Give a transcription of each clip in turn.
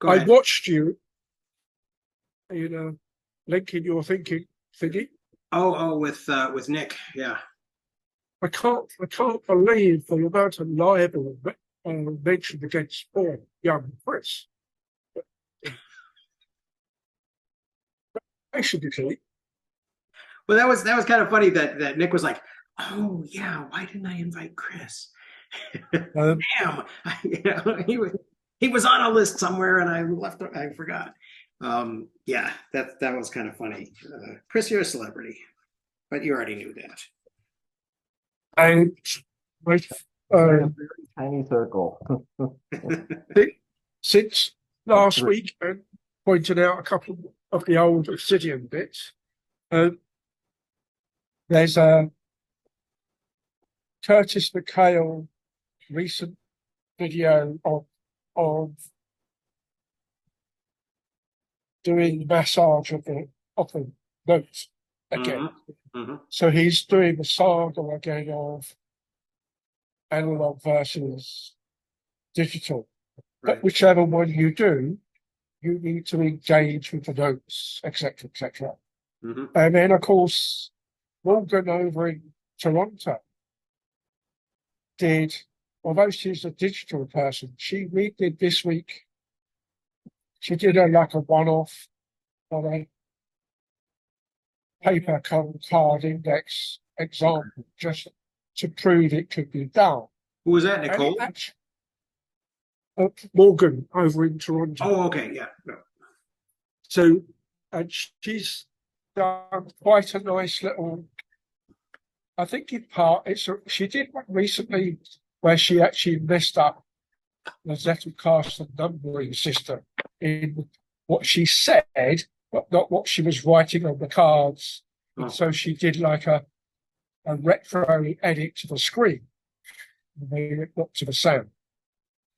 Go I ahead. watched you, linking your thinking thingy. With Nick, yeah. I can't believe the amount of libel mentioned against poor young Chris. Basically, Well, that was kind of funny that Nick was like, "Oh yeah, why didn't I invite Chris?" Damn, he was on a list somewhere and I forgot. Yeah, that was kind of funny. Chris, you're a celebrity, but you already knew that. and with A very tiny circle. since last week, and pointed out a couple of the old Obsidian bits, there's a Curtis McHale recent video of doing massage of the notes again. So he's doing the saga again of analog versus digital. Right. But whichever one you do, you need to engage with the notes, etc., etc. And then, of course, Morgan over in Toronto did, although she's a digital person, she redid this week. She did like a one-off on a paper card index example, just to prove it could be done. Who was that, Nicole? Morgan over in Toronto. Oh, okay, yeah. No. So, and she's done quite a nice little. I think in part she did one recently where she actually messed up the Zettelkasten numbering system in what she said, but not what she was writing on the cards. Oh. So she did like a retro edit to the screen, not to the sound.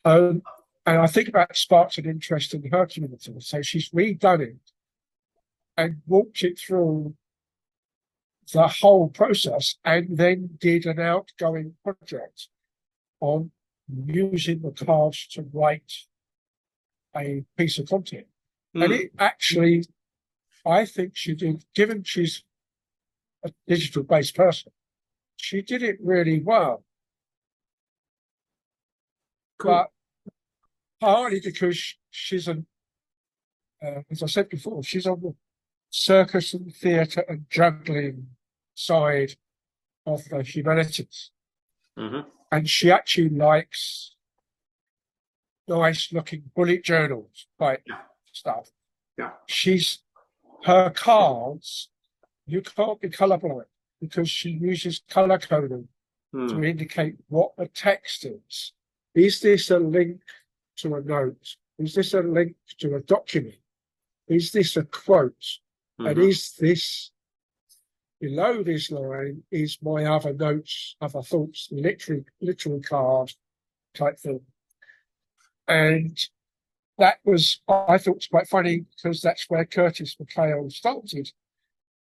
And I think that sparked an interest in her community. So she's redone it and walked it through the whole process, and then did an outgoing project on using the cards to write a piece of content. And it actually, I think she did, given she's a digital-based person, she did it really well. Cool. But partly because she's as I said before, she's on the circus and theatre and juggling side of the humanities. And she actually likes nice looking bullet journals type stuff. Yeah. Her cards, you can't be colorblind because she uses color coding to indicate what the text is. Is this a link to a note? Is this a link to a document? Is this a quote? And is this, below this line, is my other notes, other thoughts, literary card type thing. And that was, I thought was quite funny because that's where Curtis McHale started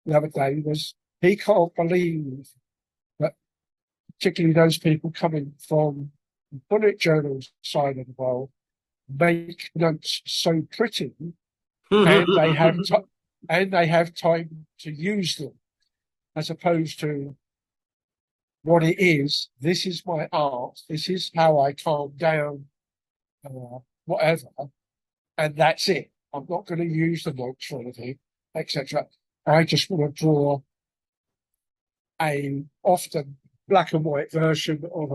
the other day, was he can't believe that particularly those people coming from the bullet journals side of the world make notes so pretty and they have time to use them, as opposed to what it is. This is my art. This is how I calm down, whatever, and that's it. I'm not going to use the notes for anything, etc. I just want to draw a often black and white version of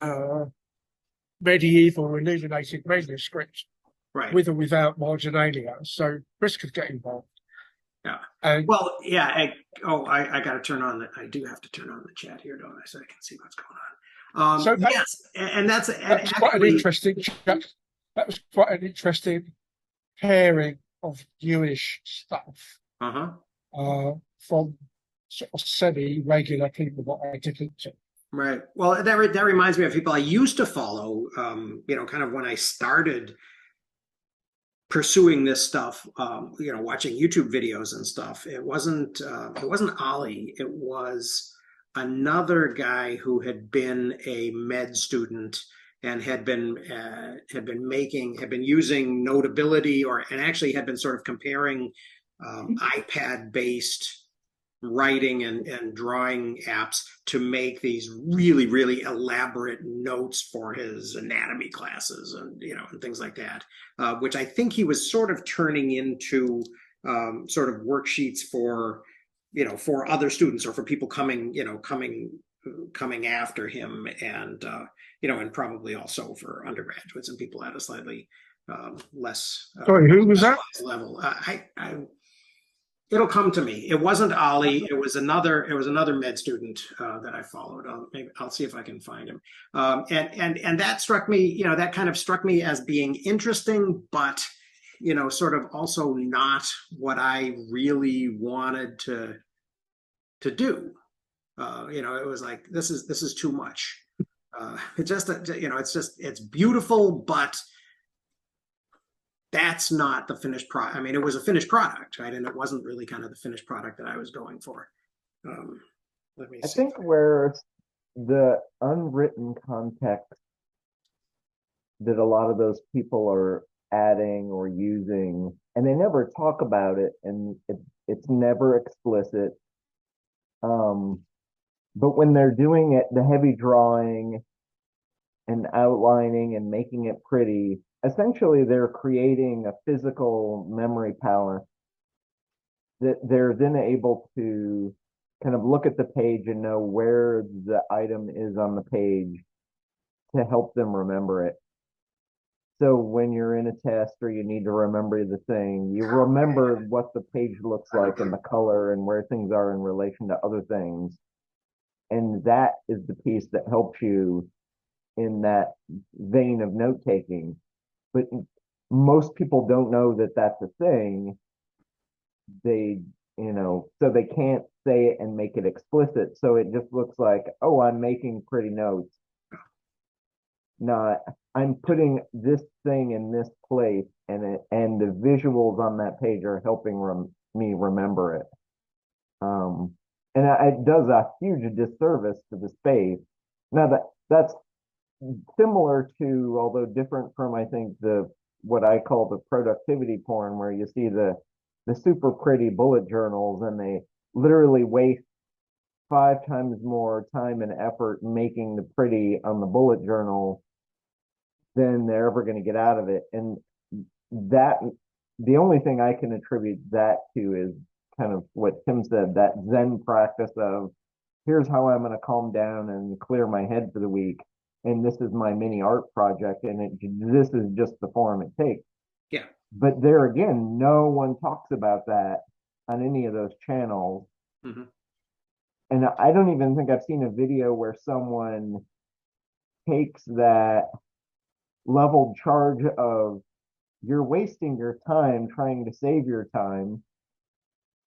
a medieval or illuminated manuscript. Right. With or without marginalia, so Chris could get involved. Yeah. Well, yeah. I got to turn on I do have to turn on the chat here, don't I? So I can see what's going on. So yes, and that's quite an interesting chat. That was quite an interesting pairing of Jewish stuff from sort of semi-regular people that I didn't to. Right. Well, that reminds me of people I used to follow. Kind of when I started pursuing this stuff, watching YouTube videos and stuff. It wasn't Ollie. It was another guy who had been a med student and had been using Notability, and actually had been sort of comparing iPad based writing and drawing apps to make these really, really elaborate notes for his anatomy classes, and and things like that, which I think he was sort of turning into sort of worksheets for for other students, or for people coming after him, and and probably also for undergraduates and people at a slightly less Sorry, who was that? level. It'll come to me. It wasn't Ollie. It was another. It was another med student that I followed. Maybe I'll see if I can find him. And that struck me. That kind of struck me as being interesting, but sort of also not what I really wanted to do. It was like, this is too much. It's beautiful, but that's not the finished product. I mean, it was a finished product, right? And it wasn't really kind of the finished product that I was going for. Let me see. I think where the unwritten context that a lot of those people are adding or using, and they never talk about it, and it's never explicit. But when they're doing it, the heavy drawing and outlining and making it pretty, essentially they're creating a physical memory power that they're then able to kind of look at the page and know where the item is on the page to help them remember it. So when you're in a test or you need to remember the thing, you remember what the page looks like and the color and where things are in relation to other things. And that is the piece that helps you in that vein of note taking. But most people don't know that that's a thing. They, so they can't say it and make it explicit. So it just looks like, oh, I'm making pretty notes. Not, I'm putting this thing in this place, and the visuals on that page are helping me remember it. And it does a huge disservice to the space. Now that's similar to, although different from, I think, what I call the productivity porn, where you see the super pretty bullet journals, and they literally waste 5 times more time and effort making the pretty on the bullet journal than they're ever going to get out of it. And that, the only thing I can attribute that to is kind of what Tim said, that Zen practice of, here's how I'm going to calm down and clear my head for the week. And this is my mini art project, and this is just the form it takes. Yeah. But there again, no one talks about that on any of those channels. Mm-hmm. And I don't even think I've seen a video where someone takes that leveled charge of, you're wasting your time trying to save your time,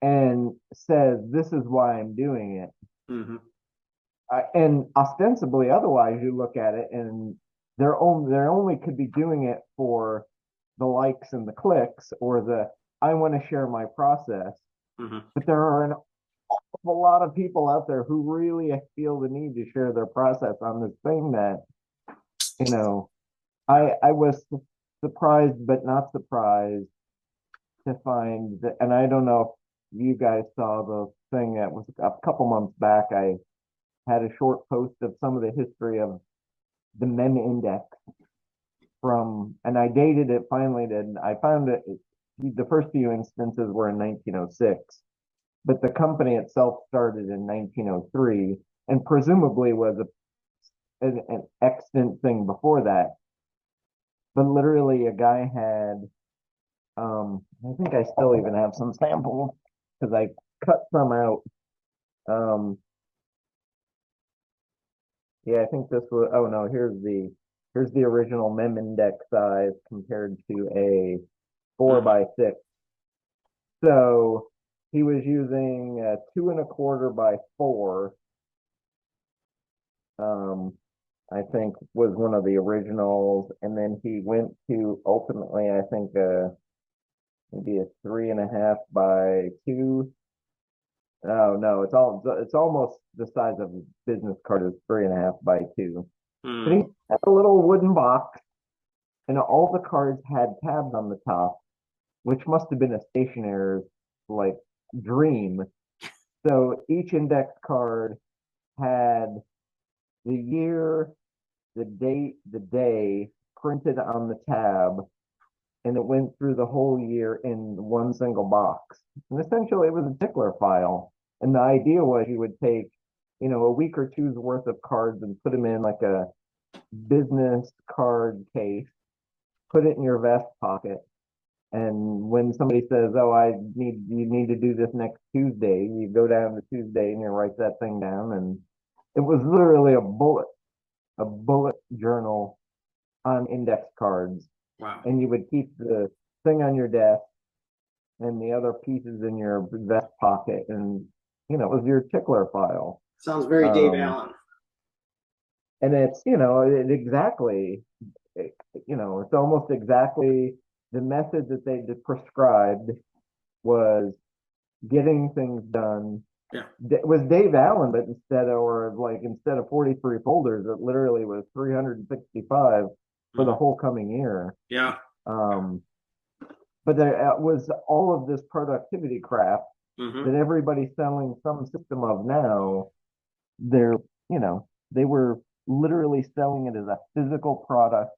and says, this is why I'm doing it. Mm-hmm. And ostensibly, otherwise, you look at it and they're only could be doing it for the likes and the clicks, or the, I want to share my process. Mm-hmm. But there are an awful lot of people out there who really feel the need to share their process on this thing that, I was surprised but not surprised to find that. And I don't know if you guys saw the thing that was a couple months back. I had a short post of some of the history of the mem index and I dated it finally, and I found it, the first few instances were in 1906, but the company itself started in 1903 and presumably was an extant thing before that. But literally a guy had, I think I still even have some samples because I cut some out. Yeah, I think this was, oh no, here's the original mem index size compared to a 4x6. So he was using a 2¼ by 4. I think was one of the originals, and then he went to ultimately, I think, maybe a 3½ by 2. Oh no, it's almost the size of a business card, is 3½ by 2. But he had a little wooden box, and all the cards had tabs on the top, which must have been a stationer's like dream. So each index card had the year, the date, the day printed on the tab, and it went through the whole year in one single box. And essentially, it was a tickler file. And the idea was you would take, a week or two's worth of cards and put them in like a business card case, put it in your vest pocket. And when somebody says, "Oh, you need to do this next Tuesday," you go down to Tuesday and you write that thing down. And it was literally a bullet journal on index cards. Wow. And you would keep the thing on your desk and the other pieces in your vest pocket. And, it was your tickler file. Sounds very Dave Allen. And it's, it's almost exactly the method that they prescribed was getting things done. Yeah. It was Dave Allen, but instead of 43 folders, it literally was 365 for the whole coming year. Yeah. But there was all of this productivity crap that everybody's selling some system of now. They were literally selling it as a physical product.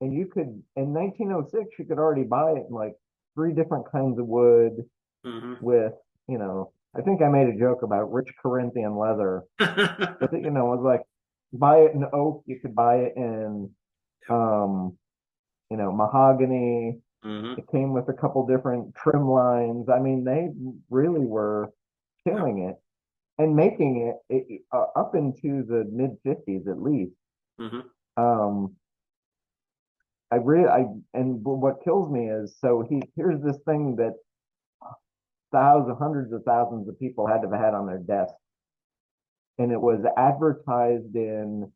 And you could, in 1906, you could already buy it in like 3 different kinds of wood with, I think I made a joke about rich Corinthian leather. But, it was like, buy it in oak, you could buy it in, mahogany. It came with a couple different trim lines. I mean, they really were killing it and making it up into the mid 50s at least. And what kills me is, so here's this thing that hundreds of thousands of people had to have had on their desk, and it was advertised in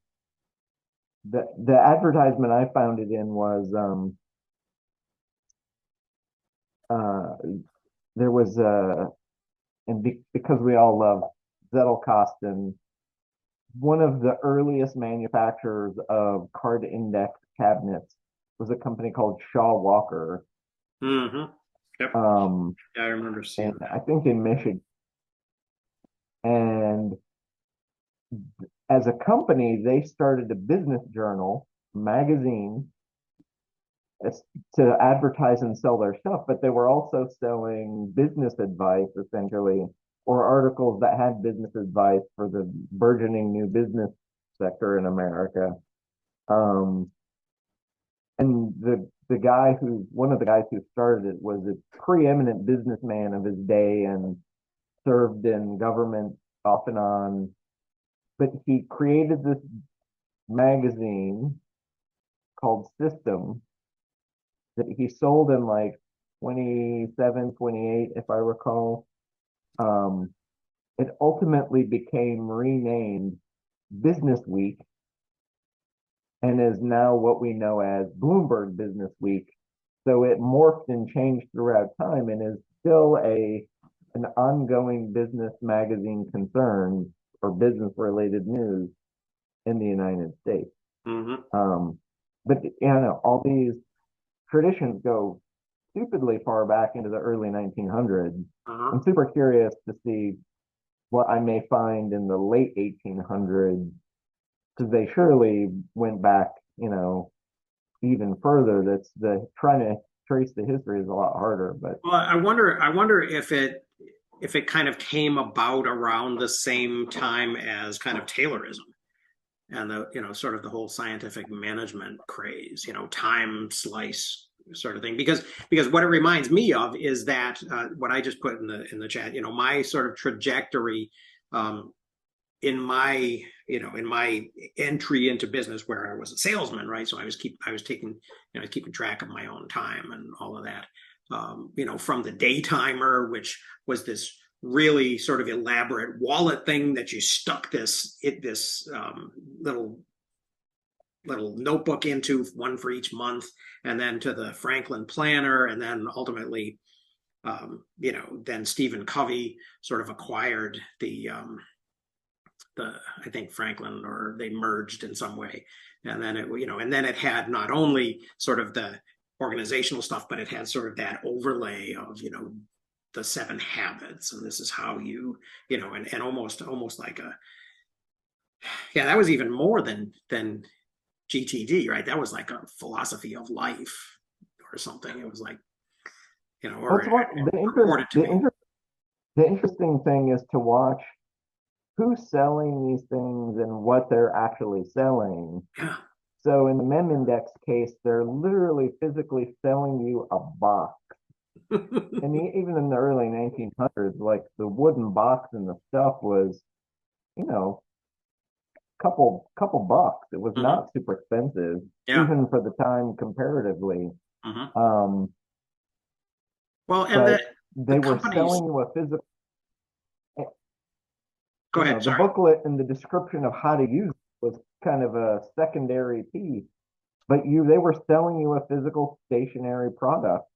the advertisement I found it in was there was because we all love Zettelkasten, one of the earliest manufacturers of card index cabinets was a company called Shaw Walker. Yep. I remember seeing that. I think in Michigan. And as a company, they started a business journal, magazine, to advertise and sell their stuff, but they were also selling business advice, essentially, or articles that had business advice for the burgeoning new business sector in America. And one of the guys who started it was a preeminent businessman of his day and served in government off and on. But he created this magazine called System that he sold in like 27, 28, if I recall. It ultimately became renamed Business Week and is now what we know as Bloomberg Business Week. So it morphed and changed throughout time and is still an ongoing business magazine concern for business related news in the United States. But all these traditions go stupidly far back into the early 1900s. I'm super curious to see what I may find in the late 1800s, because they surely went back, even further. That's trying to trace the history is a lot harder. But well, I wonder if it kind of came about around the same time as kind of Taylorism and the sort of the whole scientific management craze, time slice sort of thing, because what it reminds me of is that what I just put in the chat, my sort of trajectory in my entry into business, where I was a salesman, right? So I was keeping track of my own time and all of that, from the Daytimer, which was this really sort of elaborate wallet thing that you stuck this little notebook into, one for each month, and then to the Franklin Planner, and then ultimately, then Stephen Covey sort of acquired the the I think Franklin, or they merged in some way, and then and then it had not only sort of the organizational stuff, but it had sort of that overlay of the 7 habits, and this is how and almost like a that was even more than GTD, right? That was like a philosophy of life or something. It was like or That's what reported to me. the interesting thing is to watch who's selling these things and what they're actually selling. Yeah. So in the Mem Index case, they're literally physically selling you a box. And even in the early 1900s, like the wooden box and the stuff was, you know, couple bucks. It was not super expensive, Yeah. even for the time comparatively. Well, and But the they were companies. selling you a physical. Go ahead. The booklet and the description of how to use it was kind of a secondary piece, but they were selling you a physical stationary product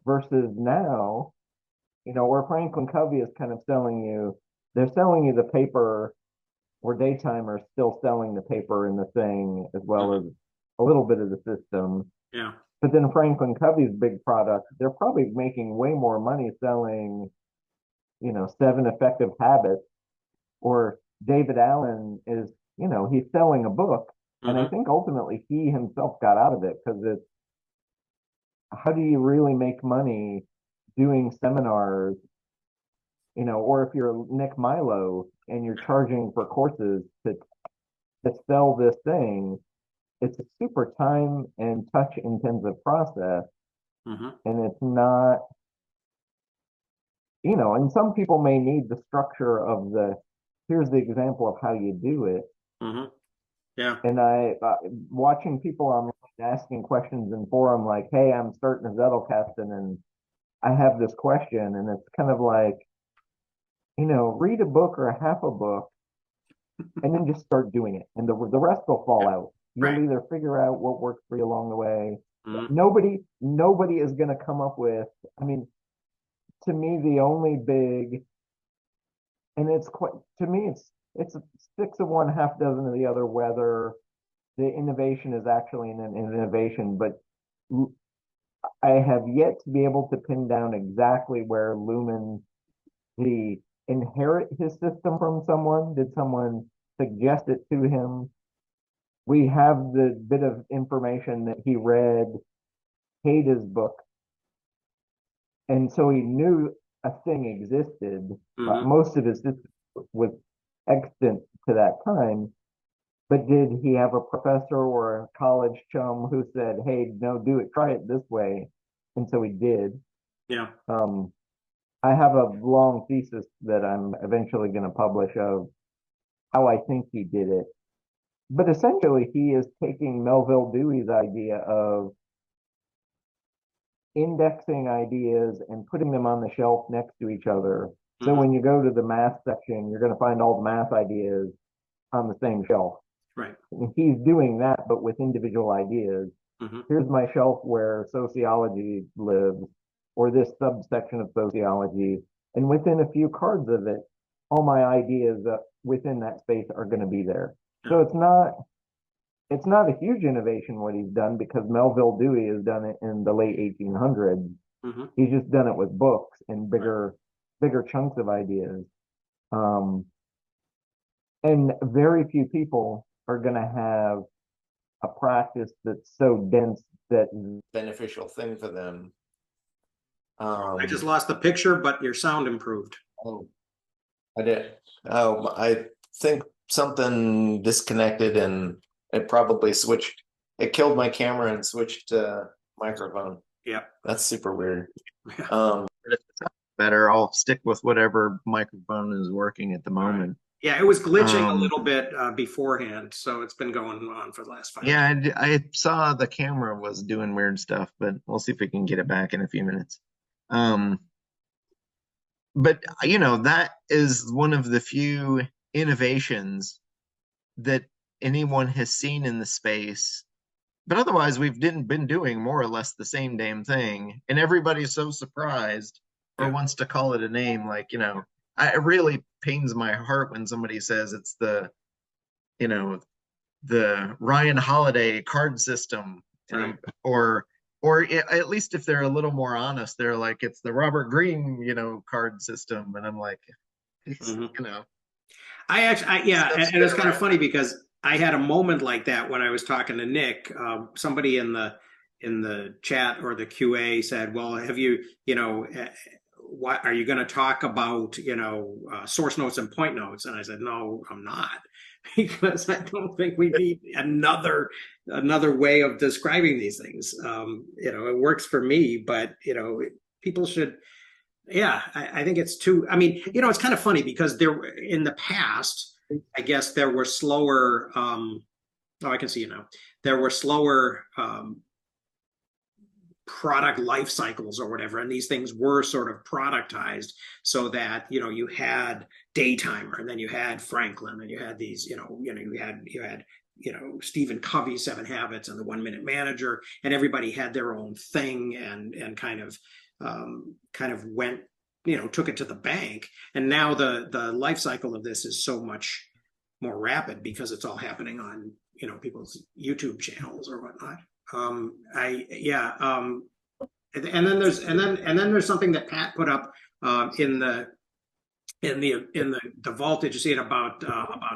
versus now, where Franklin Covey is kind of they're selling you the paper, where Daytimer is still selling the paper and the thing as well as a little bit of the system. Yeah. But then Franklin Covey's big product, they're probably making way more money selling, 7 Effective Habits, or David Allen is, he's selling a book. And I think ultimately he himself got out of it, because it's, how do you really make money doing seminars, or if you're Nick Milo and you're charging for courses to sell this thing, it's a super time and touch intensive process. And it's not, and some people may need the structure of here's the example of how you do it. Yeah. And watching people online asking questions in forum like, hey, I'm starting a Zettelkasten and I have this question, and it's kind of like, read a book or a half a book and then just start doing it. And the rest will fall out. You'll either figure out what works for you along the way. Nobody is going to come up with, I mean, to me, the only big, and it's quite, to me, it's 6 of one, half dozen of the other, whether the innovation is actually an innovation. But I have yet to be able to pin down exactly where Lumen, he inherit his system from someone. Did someone suggest it to him? We have the bit of information that he read Haida's book, and so he knew a thing existed. Most of his system was extant to that time. But did he have a professor or a college chum who said, hey, no, do it, try it this way? And so he did. Yeah. I have a long thesis that I'm eventually going to publish of how I think he did it. But essentially, he is taking Melville Dewey's idea of indexing ideas and putting them on the shelf next to each other. So when you go to the math section, you're going to find all the math ideas on the same shelf. Right. And he's doing that, but with individual ideas. Here's my shelf where sociology lives, or this subsection of sociology. And within a few cards of it, all my ideas within that space are going to be there. Yeah. So it's not a huge innovation what he's done, because Melville Dewey has done it in the late 1800s. He's just done it with books and bigger chunks of ideas. And very few people are going to have a practice that's so dense that beneficial thing for them. I just lost the picture, but your sound improved. Oh, I did. Oh, I think something disconnected and it probably switched. It killed my camera and switched to microphone. Yeah. That's super weird. Yeah. But if it's not better, I'll stick with whatever microphone is working at the moment. Yeah, it was glitching a little bit beforehand, so it's been going on for the last 5 minutes. Yeah, I saw the camera was doing weird stuff, but we'll see if we can get it back in a few minutes. But that is one of the few innovations that anyone has seen in the space. But otherwise, we've been doing more or less the same damn thing, and everybody's so surprised or wants to call it a name, like it really pains my heart when somebody says it's the, you know, the Ryan Holiday card system, Right. or at least if they're a little more honest, they're like it's the Robert Greene, card system, and I'm like, it's, Yeah, stuff's and been it's kind of around. funny because I had a moment like that when I was talking to Nick. Somebody in the chat or the QA said, "Well, have you, what are you going to talk about, source notes and point notes?" And I said, "No, I'm not." Because I don't think we need another way of describing these things. It works for me, but people should. Yeah, I think it's too. I mean, it's kind of funny because there in the past, I guess there were slower. Oh, I can see you now. There were slower product life cycles or whatever, and these things were sort of productized so that you had Daytimer, and then you had Franklin, and you had these you had Stephen Covey's 7 Habits and the 1 Minute Manager, and everybody had their own thing and kind of went took it to the bank. And now the life cycle of this is so much more rapid because it's all happening on people's YouTube channels or whatnot. I yeah. And then there's something that Pat put up in the vault. Did you see it about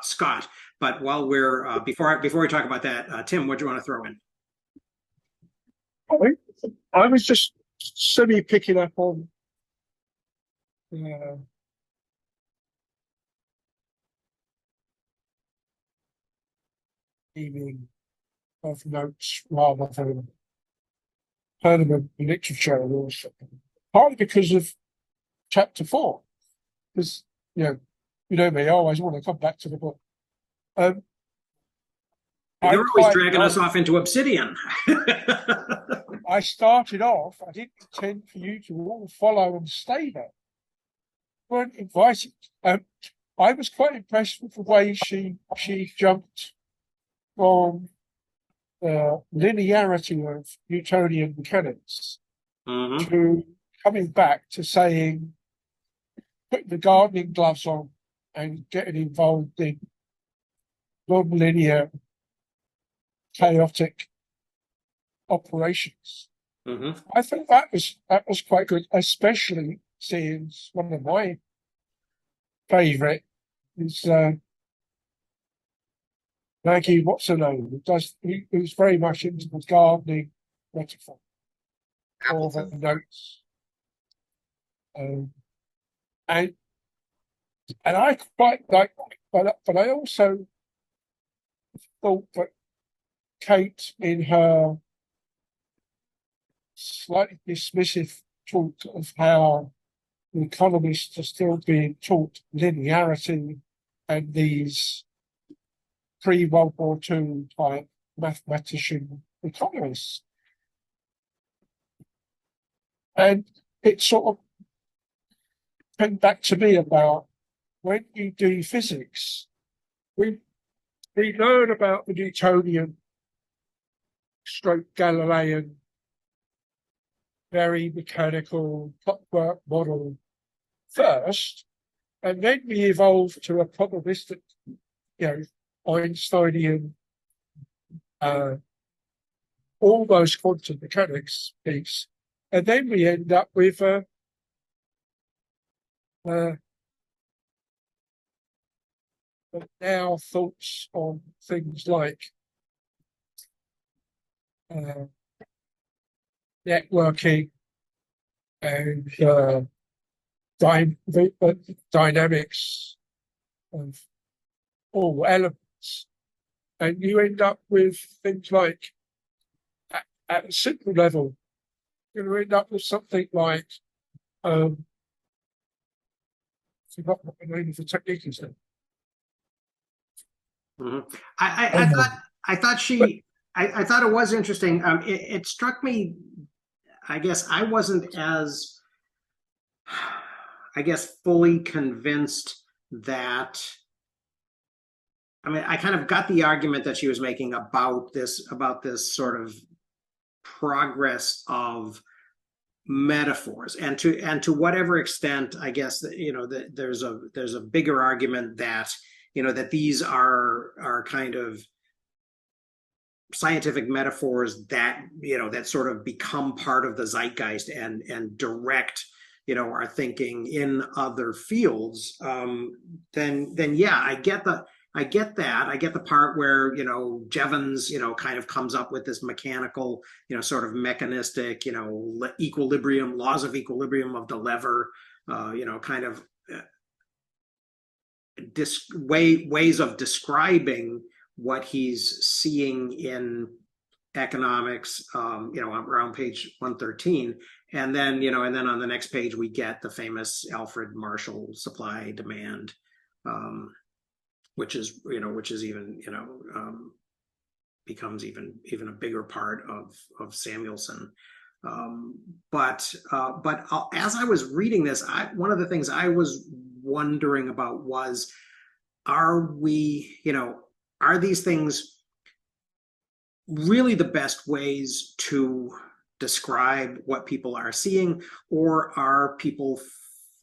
Scott? But while we're before we talk about that, Tim, what do you want to throw in? I was just semi picking up on meaning of notes rather than permanent literature or something. Partly because of chapter 4, because you know me, I always want to come back to the book. You're always dragging us off into Obsidian. I started off, I didn't intend for you to all follow and stay there. You weren't invited. I was quite impressed with the way she jumped from the linearity of Newtonian mechanics to coming back to saying, putting the gardening gloves on and getting involved in non-linear, chaotic operations. I think that was quite good, especially seeing one of my favourite is Maggie, what's her name? Who's very much into the gardening metaphor for the notes. And I quite like that, but I also thought that Kate, in her slightly dismissive talk of how the economists are still being taught linearity and these pre-World War II type mathematician economists. And it sort of came back to me about when you do physics, we learn about the Newtonian stroke Galilean very mechanical clockwork model first, and then we evolve to a probabilistic, Einsteinian, almost quantum mechanics piece, and then we end up with now thoughts on things like networking and dynamics of all elements. And you end up with things like, at a simple level, you're going to end up with something like, I forgot what the name of the technique is then. I thought it was interesting. It struck me, I guess I wasn't as, fully convinced that. I mean, I kind of got the argument that she was making about this sort of progress of metaphors, and to whatever extent, I guess that, that there's a bigger argument that that these are kind of scientific metaphors that that sort of become part of the zeitgeist and direct our thinking in other fields. Then yeah, I get that. I get the part where Jevons kind of comes up with this mechanical sort of mechanistic equilibrium, laws of equilibrium of the lever, kind of ways of describing what he's seeing in economics, around page 113. And then, and then on the next page, we get the famous Alfred Marshall supply demand, which is even, becomes even a bigger part of Samuelson. But as I was reading this, one of the things I was wondering about was, are these things really the best ways to describe what people are seeing, or are people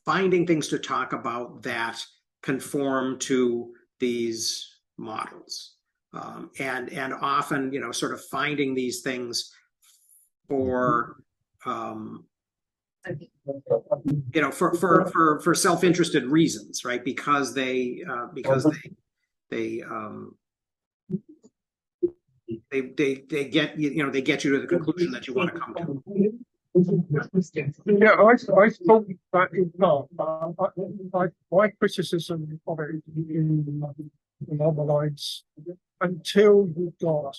finding things to talk about that conform to these models, and often sort of finding these things for for self-interested reasons, right? Because they get they get you to the conclusion that you want to come to. Yeah, I thought that in part. My criticism of it along the lines, until you've got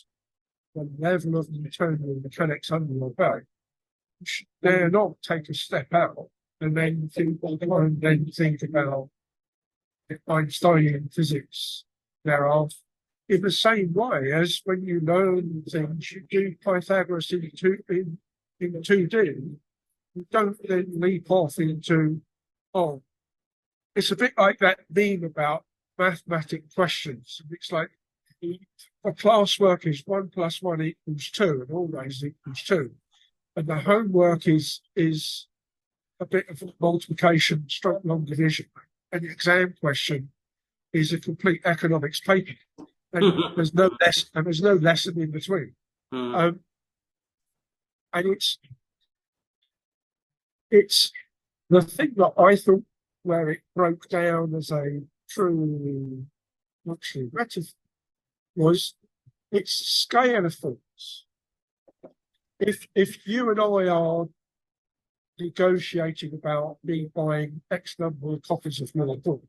the level of Newtonian mechanics under your belt, dare not take a step out and then think about Einsteinian physics thereof. In the same way as when you learn things, you do Pythagoras in 2D, you don't then leap off into, it's a bit like that meme about mathematic questions. It's like the classwork is 1 + 1 = 2 and always equals 2. And the homework is a bit of multiplication, stroke long division. And the exam question is a complete economics paper. And there's no lesson in between. And it's the thing that I thought where it broke down as a truly luxury metaphor was its scale of things. If you and I are negotiating about me buying X number of copies of my book,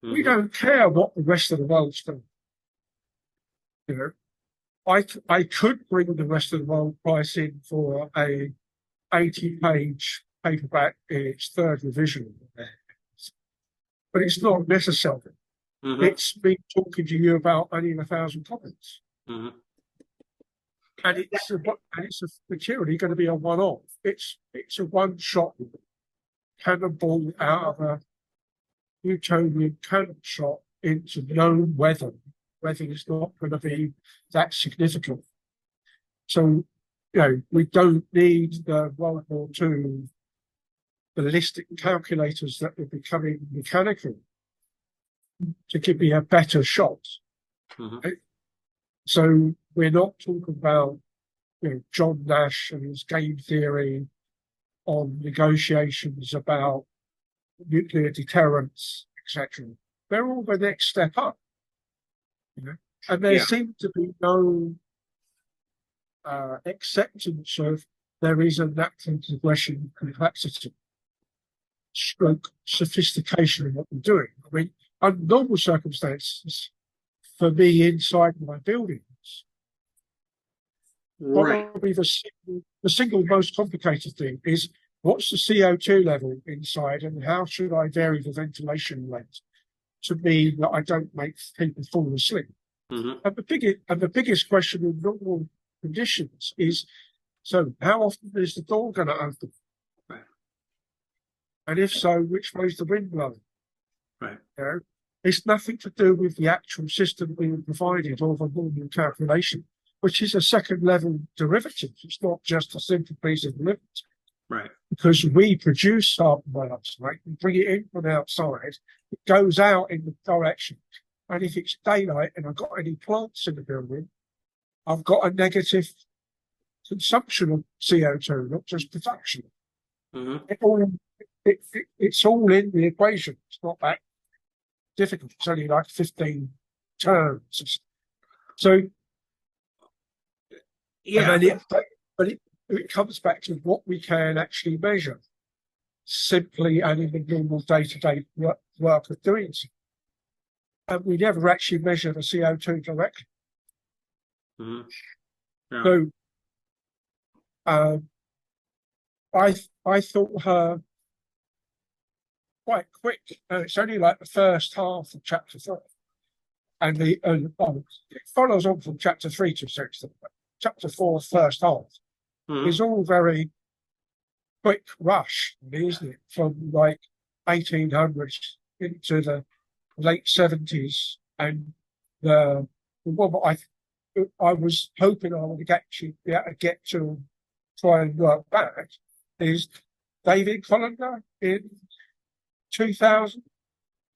we don't care what the rest of the world's doing. I could bring the rest of the world price in for a 80-page paperback in its third revision, but it's not necessary. It's me talking to you about only 1,000 copies, and it's materially going to be a one-off. It's a one-shot cannonball out of a Newtonian cannon shot into known weather. Weather is not going to be that significant. So, we don't need the World War II ballistic calculators that are becoming mechanical to give me a better shot. So we're not talking about John Nash and his game theory on negotiations about nuclear deterrence, etc. They're all the next step up. And there seems to be no acceptance of there is a natural progression of complexity, stroke sophistication in what we're doing. I mean, under normal circumstances, for me inside my buildings, probably the single most complicated thing is what's the CO2 level inside and how should I vary the ventilation rate to mean that I don't make people fall asleep. And the biggest question in normal conditions is, so how often is the door going to open? Right. And if so, which way is the wind blowing? Right. It's nothing to do with the actual system being provided or the normal calculation, which is a second level derivative. It's not just a simple piece of derivative. Right. because we produce carbon dioxide, we bring it in from outside, it goes out in the direction. And if it's daylight and I've got any plants in the building, I've got a negative consumption of CO2, not just production. Mm-hmm. It's all in the equation. It's not that difficult. It's only like 15 terms. So, yeah, it comes back to what we can actually measure simply and in the normal day-to-day work of doing so. And we never actually measure the CO2 directly. Mm-hmm. Yeah. So, I thought her quite quick. It's only like the first half of chapter 3. And it follows on from chapter 3 to 6. Chapter 4, first half, is all very quick rush, isn't it? From like 1800s into the late 70s. And the what I was hoping I would actually be able to get to try and work back is David Collender in 2000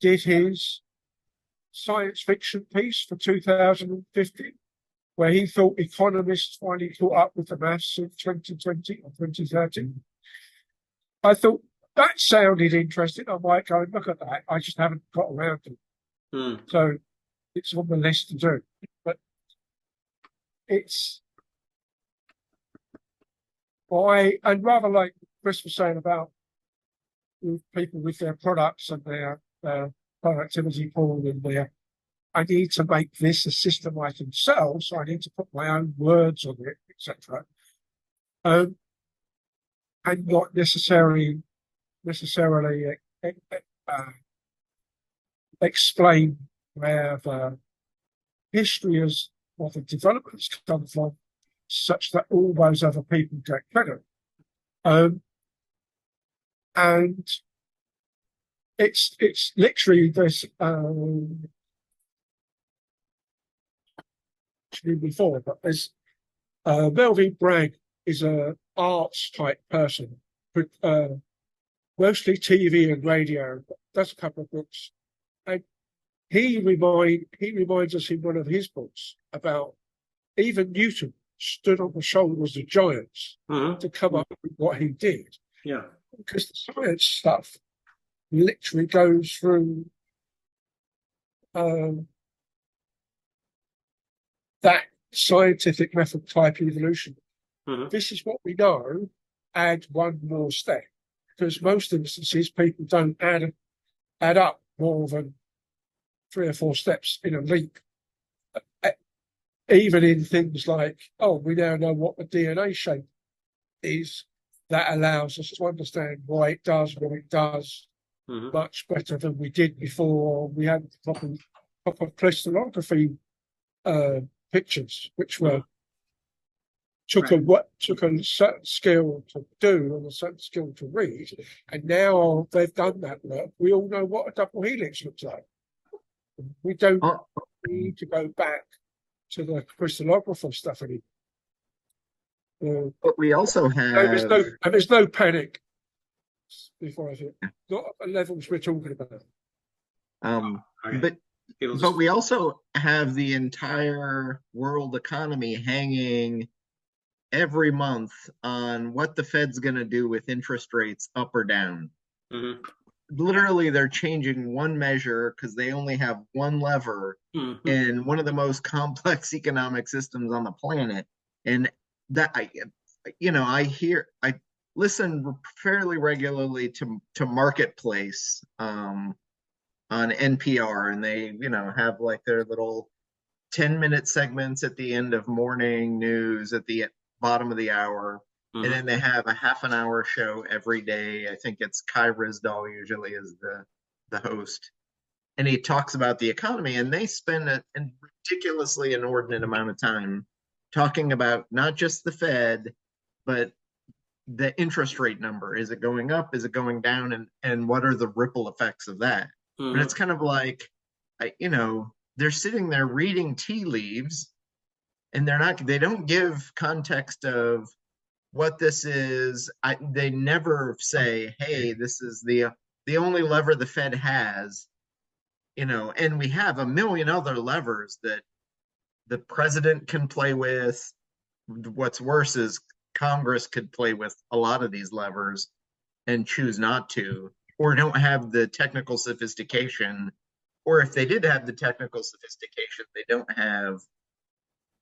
did his science fiction piece for 2050, where he thought economists finally caught up with the maths in 2020 or 2030. I thought that sounded interesting. I might go and look at that. I just haven't got around to it. So it's on the list to do. But it's and rather like Chris was saying about people with their products and their productivity pool and I need to make this a system I can sell, so I need to put my own words on it, etc. And not necessarily explain where the history of the developments come from, such that all those other people get credit. And it's literally this. Before, but there's Melvin Bragg is a arts type person, but mostly TV and radio. Does a couple of books, and he reminds us in one of his books about even Newton stood on the shoulders of giants to come up with what he did. Yeah, because the science stuff literally goes through that scientific method type evolution. This is what we know, add one more step. Because most instances, people don't add up more than 3 or 4 steps in a leap. Even in things like, we now know what the DNA shape is. That allows us to understand why it does what it does much better than we did before. We had proper crystallography pictures, which were took a certain skill to do and a certain skill to read, and now they've done that work. We all know what a double helix looks like. We don't need to go back to the crystallographer stuff anymore. But we also have there's no panic before I think not at the levels we're talking about. But we also have the entire world economy hanging every month on what the Fed's going to do with interest rates up or down. Literally, they're changing one measure because they only have one lever in one of the most complex economic systems on the planet. And that I listen fairly regularly to Marketplace on NPR, and they have like their little 10-minute segments at the end of morning news at the bottom of the hour, and then they have a half an hour show every day. I think it's Kai Rizdal usually is the host, and he talks about the economy, and they spend a ridiculously inordinate amount of time talking about not just the Fed, but the interest rate number. Is it going up? Is it going down? And what are the ripple effects of that? But it's kind of like, they're sitting there reading tea leaves, and they don't give context of what this is. They never say, hey, this is the only lever the Fed has, and we have a million other levers that the president can play with. What's worse is Congress could play with a lot of these levers and choose not to, or don't have the technical sophistication, or if they did have the technical sophistication, they don't have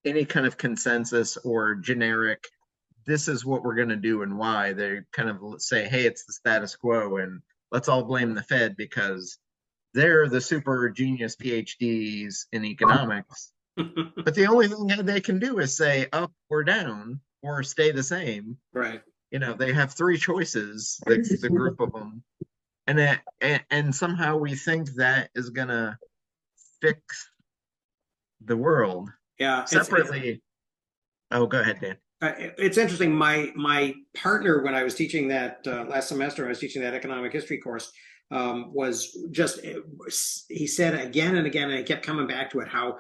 any kind of consensus or generic, this is what we're going to do and why. They kind of say, hey, it's the status quo, and let's all blame the Fed because they're the super genius PhDs in economics. But the only thing they can do is say up or down or stay the same. Right. They have three choices, the group of them. And somehow we think that is going to fix the world. Yeah. Separately. Oh, go ahead, Dan. It's interesting. My partner, when I was teaching that last semester, I was teaching that economic history course, was just, he said again and again, and he kept coming back to it, how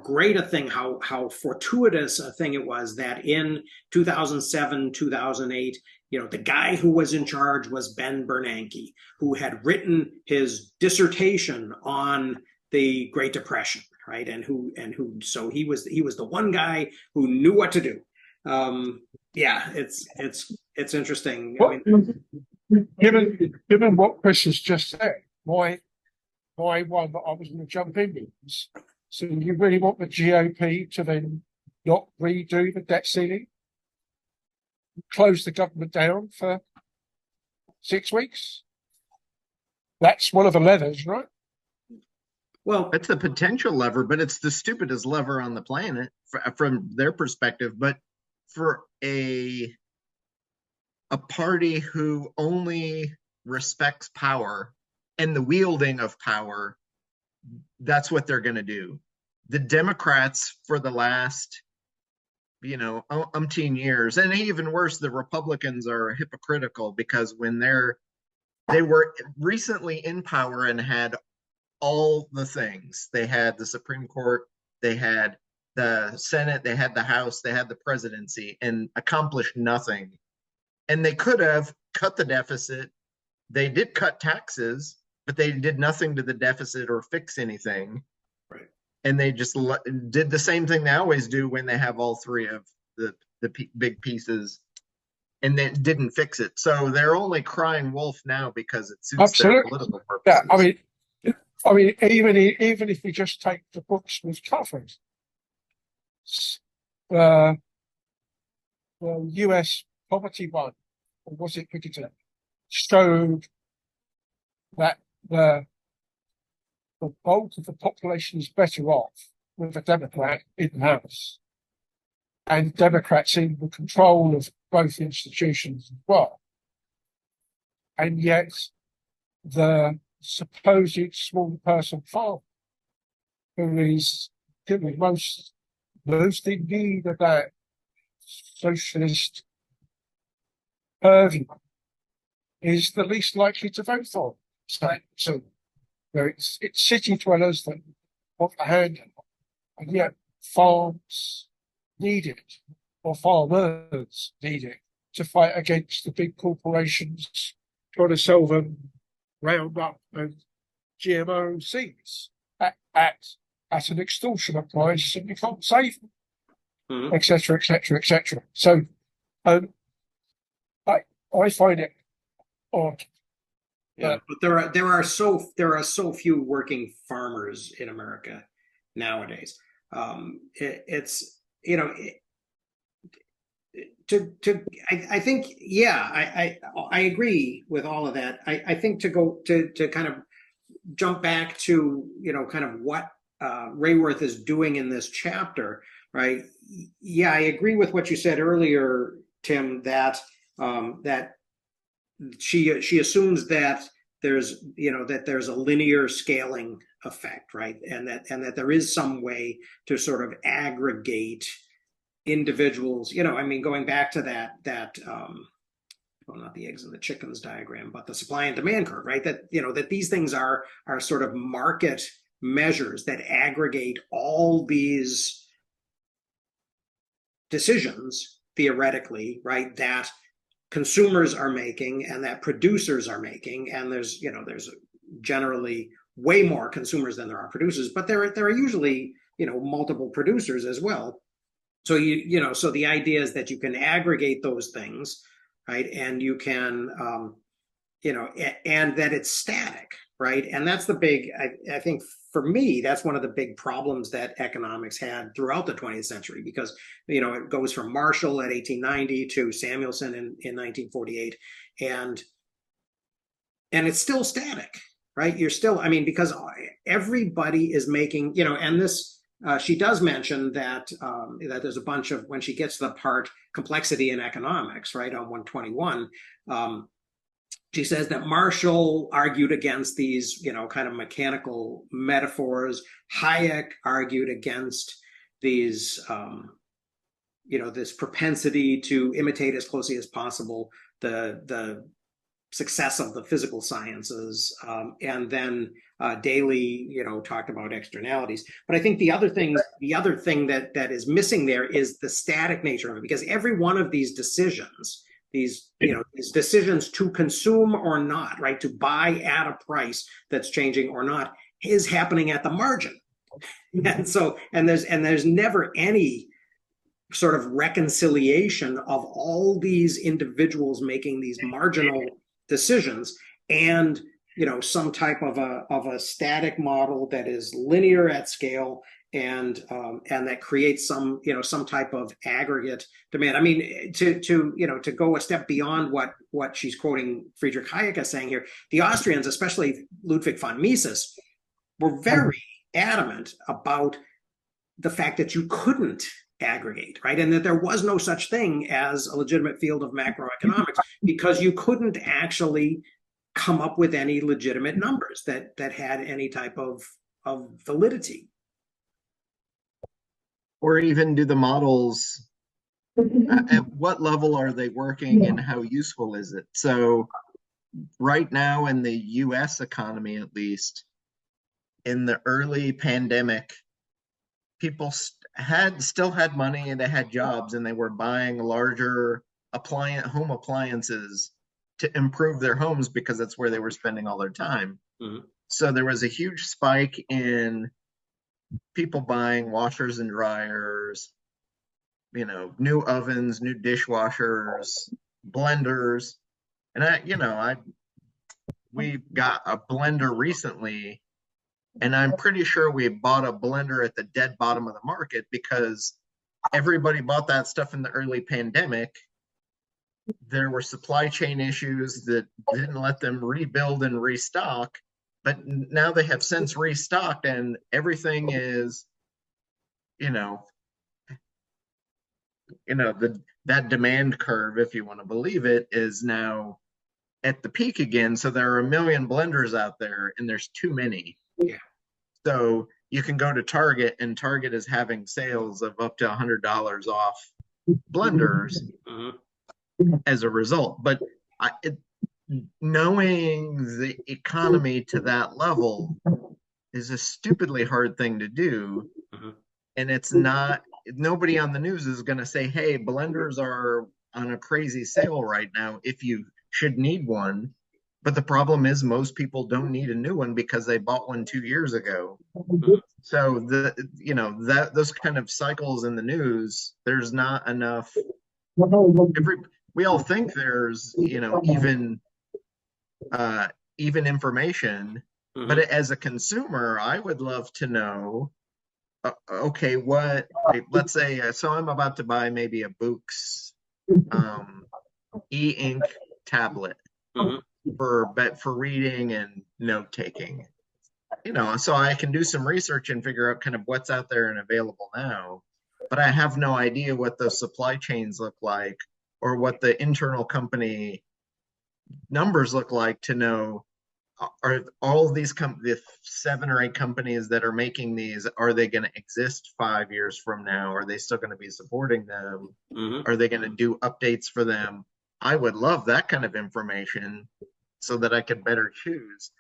great a thing, how fortuitous a thing it was that in 2007, 2008, the guy who was in charge was Ben Bernanke, who had written his dissertation on the Great Depression, right? So he was the one guy who knew what to do. Yeah, it's interesting. I mean, given what Chris has just said, why one that I was going to jump in is, so you really want the GOP to then not redo the debt ceiling, close the government down for 6 weeks? That's one of the levers, right? Well, it's a potential lever, but it's the stupidest lever on the planet from their perspective. But for a party who only respects power and the wielding of power, that's what they're going to do. The Democrats for the last, umpteen years, and even worse, the Republicans are hypocritical because when they were recently in power and had all the things, they had the Supreme Court, they had the Senate, they had the House, they had the presidency, and accomplished nothing. And they could have cut the deficit. They did cut taxes, but they did nothing to the deficit or fix anything. Right. And they just did the same thing they always do when they have all three of the big pieces, and they didn't fix it. So they're only crying wolf now because it suits their political purposes. Yeah, I mean, even if we just take the books with covers, the U.S. poverty one, or was it Piketty, showed that the bulk of the population is better off with a Democrat in the House, and Democrats in the control of both institutions as well. And yet, the supposed small person farmer, who is most in need of that socialist purview, is the least likely to vote for. So it's city dwellers that want the hand, and yet farms need it, or farmers need it, to fight against the big corporations trying to sell them Roundup and GMO seeds at an extortionate price, and you can't save them, etc., etc., etc. So I find it odd. Yeah, but there are so few working farmers in America nowadays. I think, yeah, I agree with all of that. I think to kind of jump back to kind of what Rayworth is doing in this chapter, right? Yeah, I agree with what you said earlier, Tim, that that she assumes that there's a linear scaling effect, right? And that there is some way to sort of aggregate individuals, going back to that well, not the eggs and the chickens diagram, but the supply and demand curve, right? That these things are sort of market measures that aggregate all these decisions theoretically, right, that consumers are making and that producers are making, and there's generally way more consumers than there are producers, but there are usually multiple producers as well. So so the idea is that you can aggregate those things, right, and you can and that it's static, right, and that's the big, I think for me, that's one of the big problems that economics had throughout the 20th century, because it goes from Marshall at 1890 to Samuelson in 1948, and it's still static, right? You're still, I mean, because everybody is making, and this, she does mention that that there's a bunch of, when she gets to the part complexity in economics, right, on 121, she says that Marshall argued against these, kind of mechanical metaphors. Hayek argued against these, this propensity to imitate as closely as possible the success of the physical sciences, and then Daly, talked about externalities. But I think the other thing that is missing there is the static nature of it, because every one of these decisions, these decisions to consume or not, right, to buy at a price that's changing or not, is happening at the margin. And so, and there's never any sort of reconciliation of all these individuals making these marginal decisions, and some type of a static model that is linear at scale, and that creates some type of aggregate demand. I mean, to go a step beyond what she's quoting Friedrich Hayek as saying here, the Austrians, especially Ludwig von Mises, were very adamant about the fact that you couldn't aggregate, right, and that there was no such thing as a legitimate field of macroeconomics, because you couldn't actually come up with any legitimate numbers that had any type of validity. Or even do the models, at what level are they working and how useful is it? So right now in the US economy, at least, in the early pandemic, people still had money and they had jobs, and they were buying larger home appliances to improve their homes because that's where they were spending all their time. Mm-hmm. So there was a huge spike in people buying washers and dryers, new ovens, new dishwashers, blenders. And we got a blender recently, and I'm pretty sure we bought a blender at the dead bottom of the market because everybody bought that stuff in the early pandemic. There were supply chain issues that didn't let them rebuild and restock, but now they have since restocked, and everything is, that demand curve, if you want to believe it, is now at the peak again. So there are a million blenders out there, and there's too many. Yeah. So you can go to Target, and Target is having sales of up to $100 off blenders as a result. But knowing the economy to that level is a stupidly hard thing to do. And it's not, nobody on the news is going to say, hey, blenders are on a crazy sale right now if you should need one. But the problem is most people don't need a new one because they bought one 2 years ago. So those kind of cycles in the news, there's not enough. We all think there's even information, but as a consumer, I would love to know. Okay, let's say, so I'm about to buy maybe a Books e-ink tablet. For reading and note taking, so I can do some research and figure out kind of what's out there and available now, but I have no idea what those supply chains look like or what the internal company numbers look like to know, are all of these the 7 or 8 companies that are making these, are they going to exist 5 years from now? Are they still going to be supporting them? Are they going to do updates for them? I would love that kind of information so that I could better choose.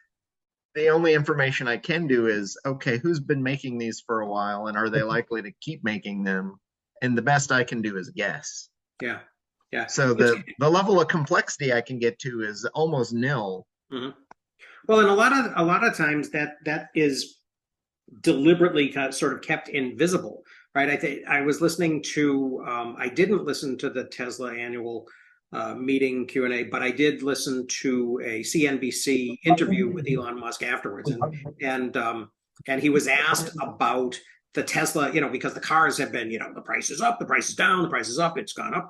The only information I can do is, okay, who's been making these for a while, and are they likely to keep making them? And the best I can do is guess. Yeah. Yeah. So the level of complexity I can get to is almost nil. Mhm. Well, and a lot of times that is deliberately kind of sort of kept invisible, right? I think I was listening to I didn't listen to the Tesla annual meeting Q&A, but I did listen to a CNBC interview with Elon Musk afterwards, and he was asked about the Tesla, because the cars have been, the price is up, the price is down, the price is up, it's gone up,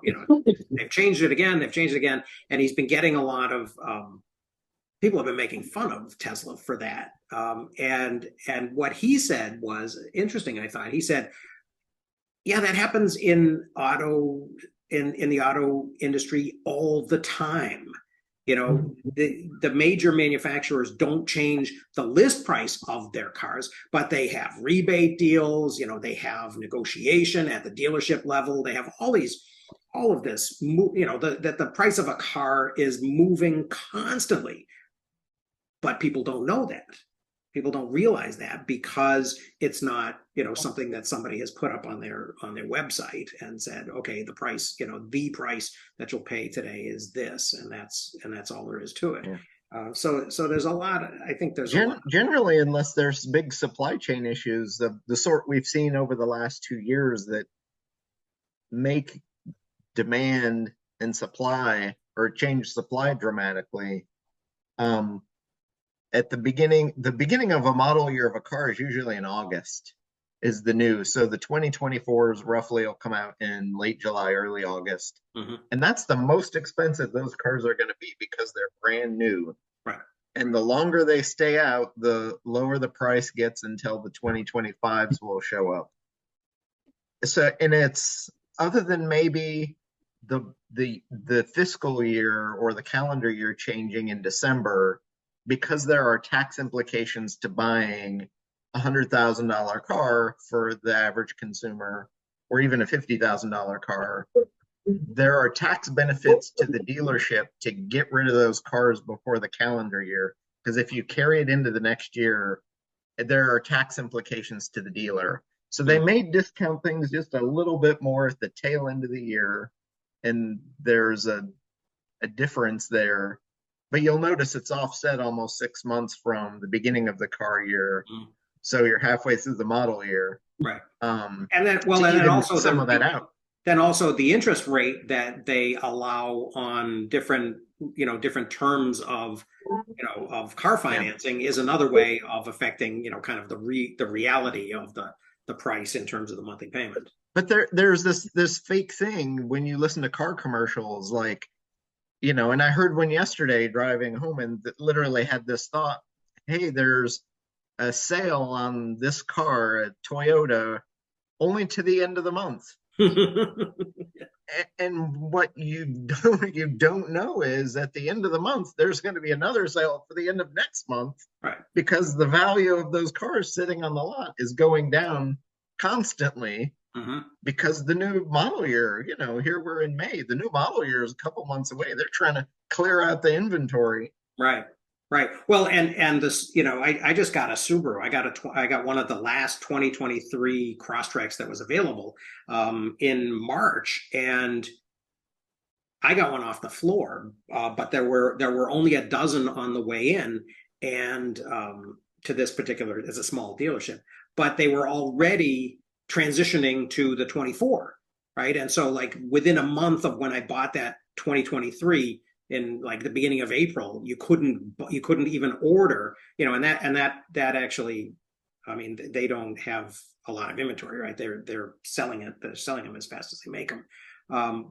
they've changed it again, and he's been getting a lot of people have been making fun of Tesla for that. And what he said was interesting. I thought he said, "Yeah, that happens in the auto industry all the time. The major manufacturers don't change the list price of their cars, but they have rebate deals. They have negotiation at the dealership level. They have all of this. That the price of a car is moving constantly." But people don't know that. People don't realize that because it's not, something that somebody has put up on their website and said, okay, the price, the price that you'll pay today is this, and that's all there is to it. Yeah. So there's a lot. I think there's a lot. Generally, unless there's big supply chain issues, the sort we've seen over the last 2 years that make demand and supply or change supply dramatically. At the beginning of a model year of a car is usually in August is the new. So the 2024s roughly will come out in late July, early August. Mm-hmm. And that's the most expensive those cars are going to be because they're brand new. Right. And the longer they stay out, the lower the price gets until the 2025s will show up. So, and it's other than maybe the fiscal year or the calendar year changing in December, because there are tax implications to buying $100,000 car for the average consumer, or even a $50,000 car, there are tax benefits to the dealership to get rid of those cars before the calendar year. Because if you carry it into the next year, there are tax implications to the dealer. So they may discount things just a little bit more at the tail end of the year, and there's a difference there. But you'll notice it's offset almost 6 months from the beginning of the car year. So you're halfway through the model year. Right. And then also some of that out. Then also the interest rate that they allow on different terms of car financing is another way of affecting, kind of the reality of the price in terms of the monthly payment. But there's this fake thing when you listen to car commercials, like, and I heard one yesterday driving home and literally had this thought, hey, there's a sale on this car at Toyota only to the end of the month. And what you don't know is at the end of the month, there's going to be another sale for the end of next month. Right. Because the value of those cars sitting on the lot is going down constantly. Mm-hmm. Because the new model year, here we're in May, the new model year is a couple months away. They're trying to clear out the inventory. Right. Well, and this, I just got a Subaru. I got one of the last 2023 Crosstreks that was available in March, and I got one off the floor. But there were only a dozen on the way in, and to this particular, it's a small dealership, but they were already transitioning to the 24, right? And so like within a month of when I bought that 2023 in like the beginning of April, you couldn't even order, and that actually, I mean, they don't have a lot of inventory, right? They're selling them as fast as they make them.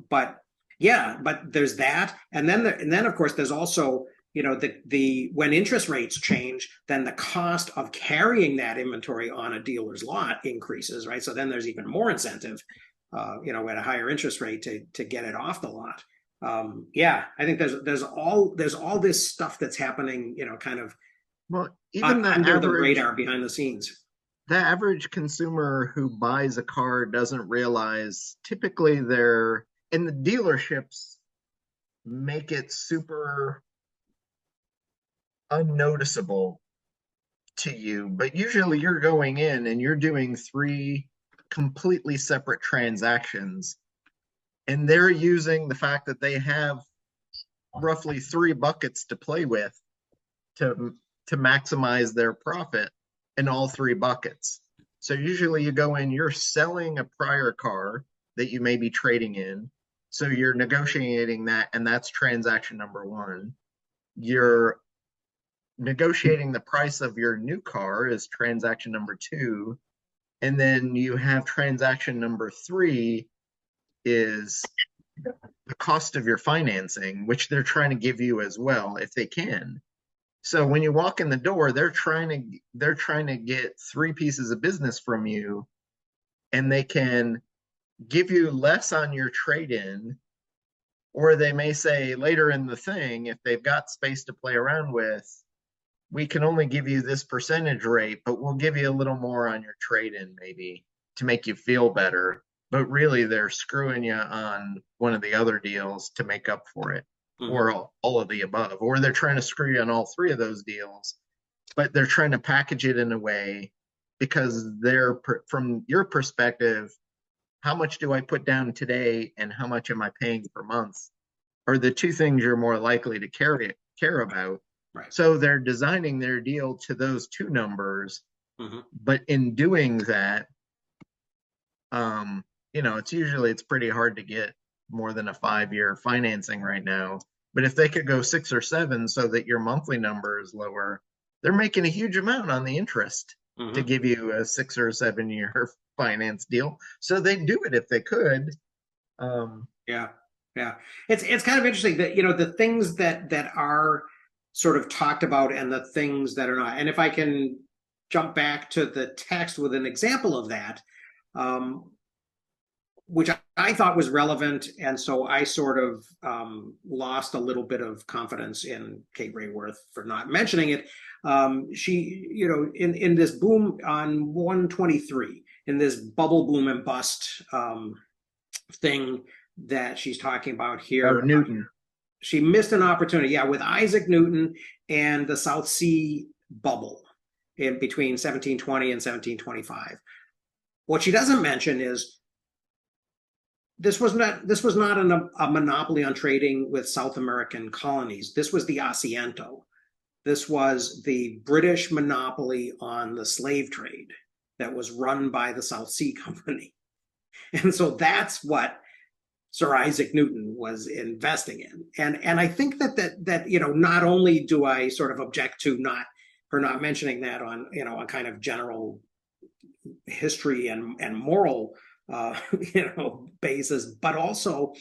But there's that. And then of course there's also, the when interest rates change, then the cost of carrying that inventory on a dealer's lot increases, right? So then there's even more incentive, at a higher interest rate to get it off the lot. I think there's all this stuff that's happening, kind of even under the radar behind the scenes. The average consumer who buys a car doesn't realize typically they're in the dealerships make it super unnoticeable to you, but usually you're going in and you're doing 3 completely separate transactions. and they're using the fact that they have roughly 3 buckets to play with to maximize their profit in all 3 buckets. So usually you go in, you're selling a prior car that you may be trading in. So you're negotiating that, and that's transaction number one. You're negotiating the price of your new car is transaction number two. And then you have transaction number three is the cost of your financing, which they're trying to give you as well if they can. So when you walk in the door, they're trying to get 3 pieces of business from you, and they can give you less on your trade-in, or they may say later in the thing, if they've got space to play around with, we can only give you this percentage rate, but we'll give you a little more on your trade-in maybe to make you feel better. But really they're screwing you on one of the other deals to make up for it. Or all of the above, or they're trying to screw you on all 3 of those deals, but they're trying to package it in a way because they're, from your perspective, how much do I put down today and how much am I paying per month are the 2 things you're more likely to care about. Right. So they're designing their deal to those 2 numbers, but in doing that, it's pretty hard to get more than a 5-year financing right now. But if they could go 6 or 7 so that your monthly number is lower, they're making a huge amount on the interest to give you a 6 or 7-year finance deal. So they'd do it if they could. Yeah. It's kind of interesting that, the things that are sort of talked about and the things that are not. And if I can jump back to the text with an example of that, which I thought was relevant. And so I sort of lost a little bit of confidence in Kate Rayworth for not mentioning it. She, in this boom on 123, in this bubble boom and bust thing that she's talking about here. Newton. She missed an opportunity, with Isaac Newton and the South Sea bubble in between 1720 and 1725. What she doesn't mention is this was not a monopoly on trading with South American colonies. This was the Asiento. This was the British monopoly on the slave trade that was run by the South Sea Company. And so that's what Sir Isaac Newton was investing in. And I think that not only do I sort of object to her not mentioning that on, a kind of general history and moral basis, but also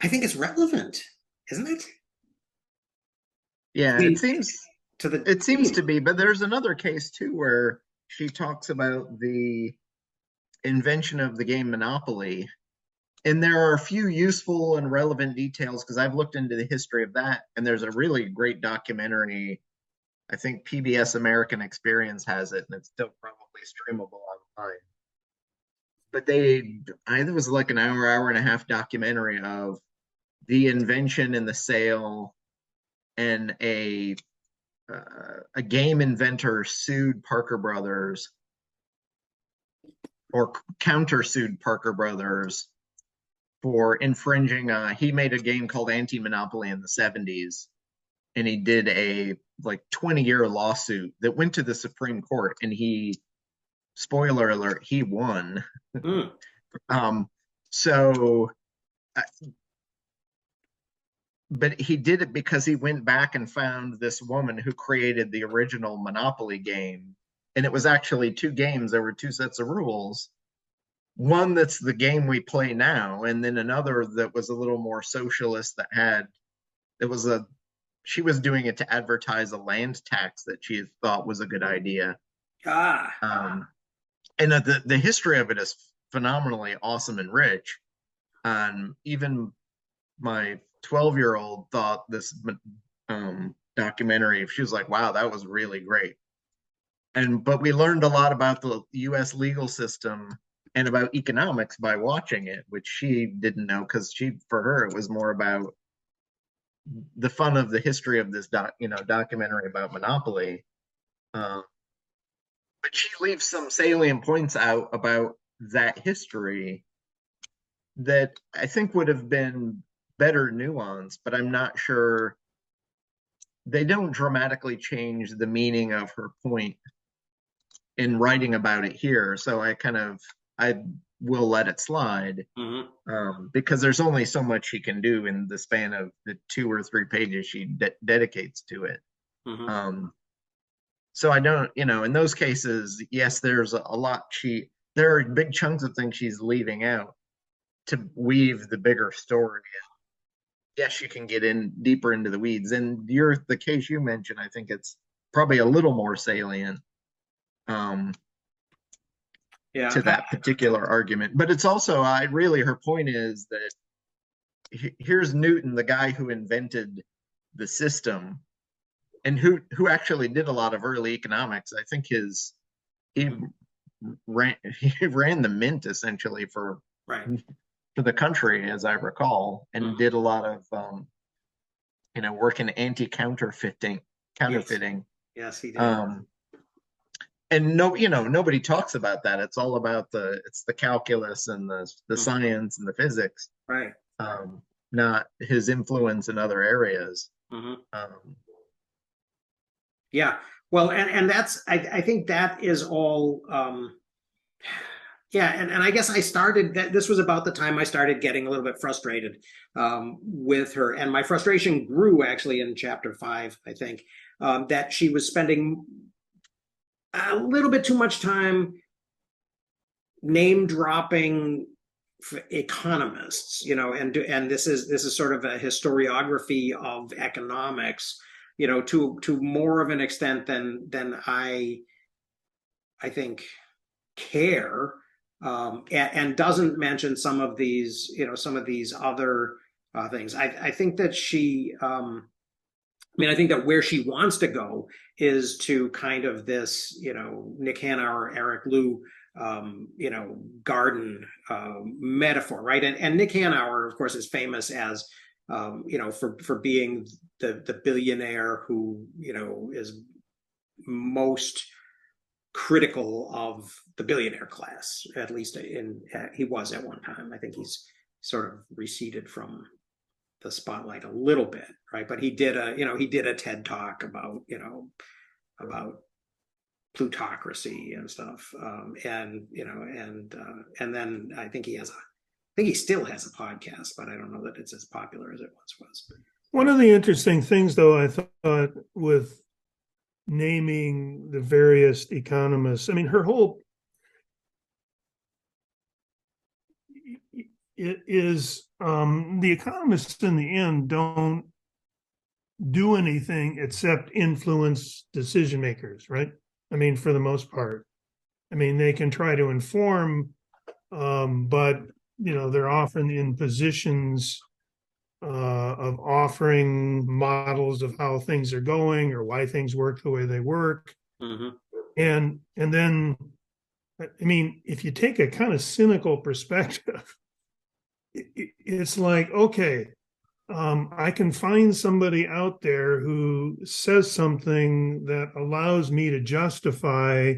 I think it's relevant, isn't it? Yeah, it seems to be, but there's another case too where she talks about the invention of the game Monopoly, and there are a few useful and relevant details because I've looked into the history of that, and there's a really great documentary. I think PBS American Experience has it, and it's still probably streamable online. But it was like an hour and a half documentary of the invention and the sale, and a game inventor sued Parker Brothers, or countersued Parker Brothers for infringing. He made a game called Anti-Monopoly in the 70s, and he did a 20-year lawsuit that went to the Supreme Court, and spoiler alert, he won. But he did it because he went back and found this woman who created the original Monopoly game. And it was actually 2 games. There were 2 sets of rules. One that's the game we play now, and then another that was a little more socialist she was doing it to advertise a land tax that she thought was a good idea. And the history of it is phenomenally awesome and rich. Even my 12-year-old thought this documentary, she was like, wow, that was really great. But we learned a lot about the U.S. legal system and about economics by watching it, which she didn't know, because for her it was more about the fun of the history of this documentary about Monopoly. But she leaves some salient points out about that history that I think would have been better nuanced, but I'm not sure. They don't dramatically change the meaning of her point in writing about it here. So I will let it slide, because there's only so much she can do in the span of the 2 or 3 pages she dedicates to it. So I don't, in those cases, yes, there's a lot there are big chunks of things she's leaving out to weave the bigger story. Yes, you can get in deeper into the weeds. And the case you mentioned, I think it's probably a little more salient to that particular argument. But it's also, her point is that here's Newton, the guy who invented the system and who actually did a lot of early economics. I think he ran the mint essentially for the country, as I recall, and did a lot of work in counterfeiting. Yes, he did. And nobody talks about that. It's all about the calculus and the science and the physics, right? Not his influence in other areas. Yeah, well, and that's I think that is all. Yeah, and I guess this was about the time I started getting a little bit frustrated with her, and my frustration grew actually in chapter 5, I think, that she was spending a little bit too much time name dropping economists, and this is sort of a historiography of economics, to more of an extent than I think care. And doesn't mention some of these other things. I think that I think that where she wants to go is to kind of this, Nick Hanauer, Eric Liu, garden metaphor, right? And Nick Hanauer, of course, is famous as, for being the billionaire who, is most critical of the billionaire class, at least he was at one time. I think he's sort of receded from the spotlight a little bit, right? But he did a TED talk about plutocracy and stuff, and then I think he still has a podcast, but I don't know that it's as popular as it once was. One of the interesting things, though, I thought with naming the various economists, her whole it is the economists in the end don't do anything except influence decision makers, right? For the most part. They can try to inform, but they're often in positions of offering models of how things are going or why things work the way they work. And then, if you take a kind of cynical perspective, it's like, okay, I can find somebody out there who says something that allows me to justify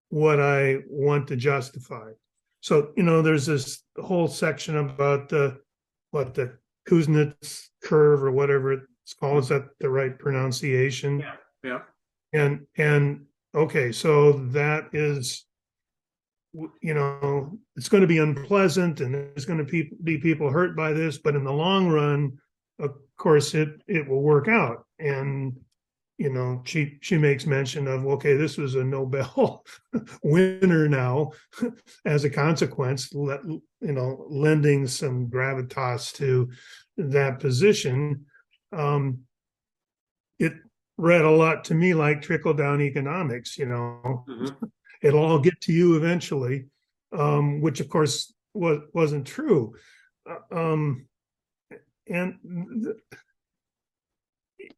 what I want to justify. So, there's this whole section about the Kuznets curve or whatever it's called. Is that the right pronunciation? Yeah. And okay, so that is, it's going to be unpleasant and there's going to be people hurt by this, but in the long run, of course, it will work out. And, she makes mention of, okay, this was a Nobel winner now as a consequence, lending some gravitas to that position. It read a lot to me like trickle-down economics, It'll all get to you eventually, which of course wasn't true.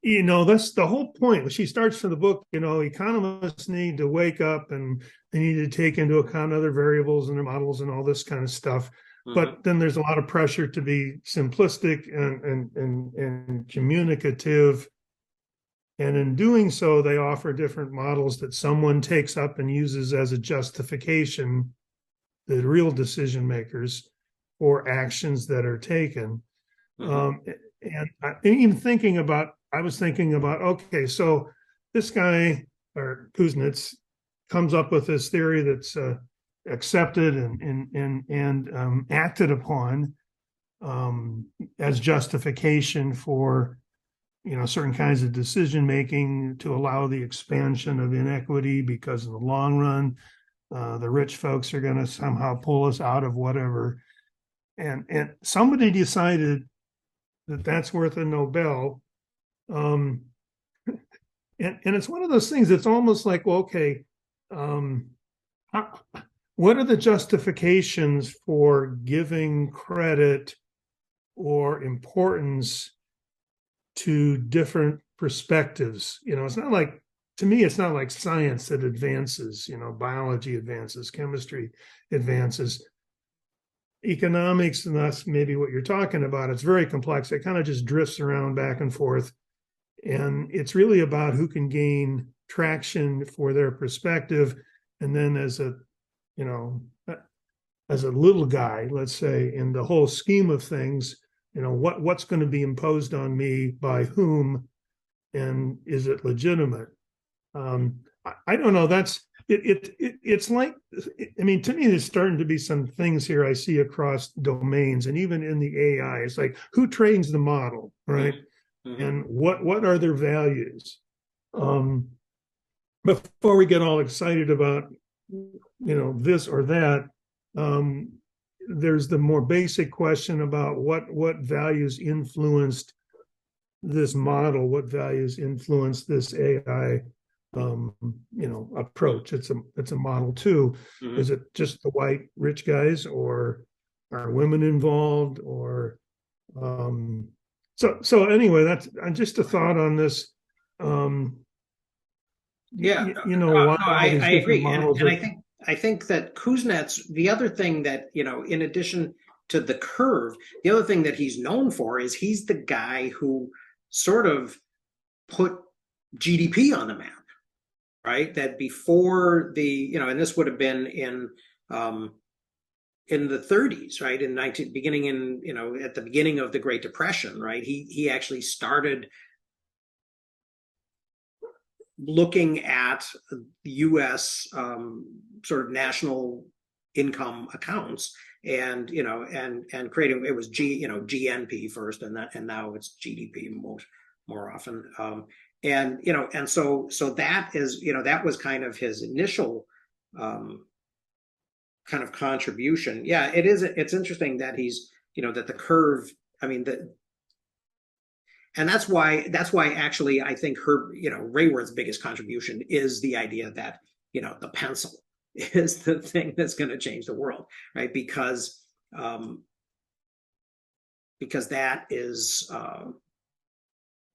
That's the whole point. She starts from the book, economists need to wake up and they need to take into account other variables in their models and all this kind of stuff. But then there's a lot of pressure to be simplistic and communicative. And in doing so, they offer different models that someone takes up and uses as a justification, the real decision makers, for actions that are taken. Mm-hmm. And even I was thinking about, okay, so this guy or Kuznets comes up with this theory that's accepted and acted upon as justification for certain kinds of decision making to allow the expansion of inequity, because in the long run, the rich folks are going to somehow pull us out of whatever. And somebody decided that that's worth a Nobel. And it's one of those things. It's almost like, well, okay, what are the justifications for giving credit or importance to different perspectives? It's not like, to me, it's not like science that advances, biology advances, chemistry advances. Economics, and that's maybe what you're talking about, it's very complex. It kind of just drifts around back and forth. And it's really about who can gain traction for their perspective. And then as a little guy, let's say, in the whole scheme of things, what's going to be imposed on me by whom, and is it legitimate? I don't know. It's like, I mean, to me, there's starting to be some things here I see across domains, and even in the AI, it's like, who trains the model, right? Mm-hmm. And what are their values? Before we get all excited about, this or that, there's the more basic question about what values influenced this model, what values influenced this AI approach. It's a model too. Mm-hmm. Is it just the white rich guys, or are women involved, or so anyway, that's just a thought on this. I agree. And I think that Kuznets, the other thing that, in addition to the curve, the other thing that he's known for is he's the guy who sort of put GDP on the map, right? That before the, and this would have been in the 30s, right? At the beginning of the Great Depression, right? He actually started looking at U.S. Sort of national income accounts, and creating, it was GNP first, and now it's GDP more often, and so that is, that was kind of his initial kind of contribution. Yeah, it's interesting that he's, that the curve, I mean, and that's why actually I think Rayworth's biggest contribution is the idea that, the pencil is the thing that's going to change the world, right? Because that is,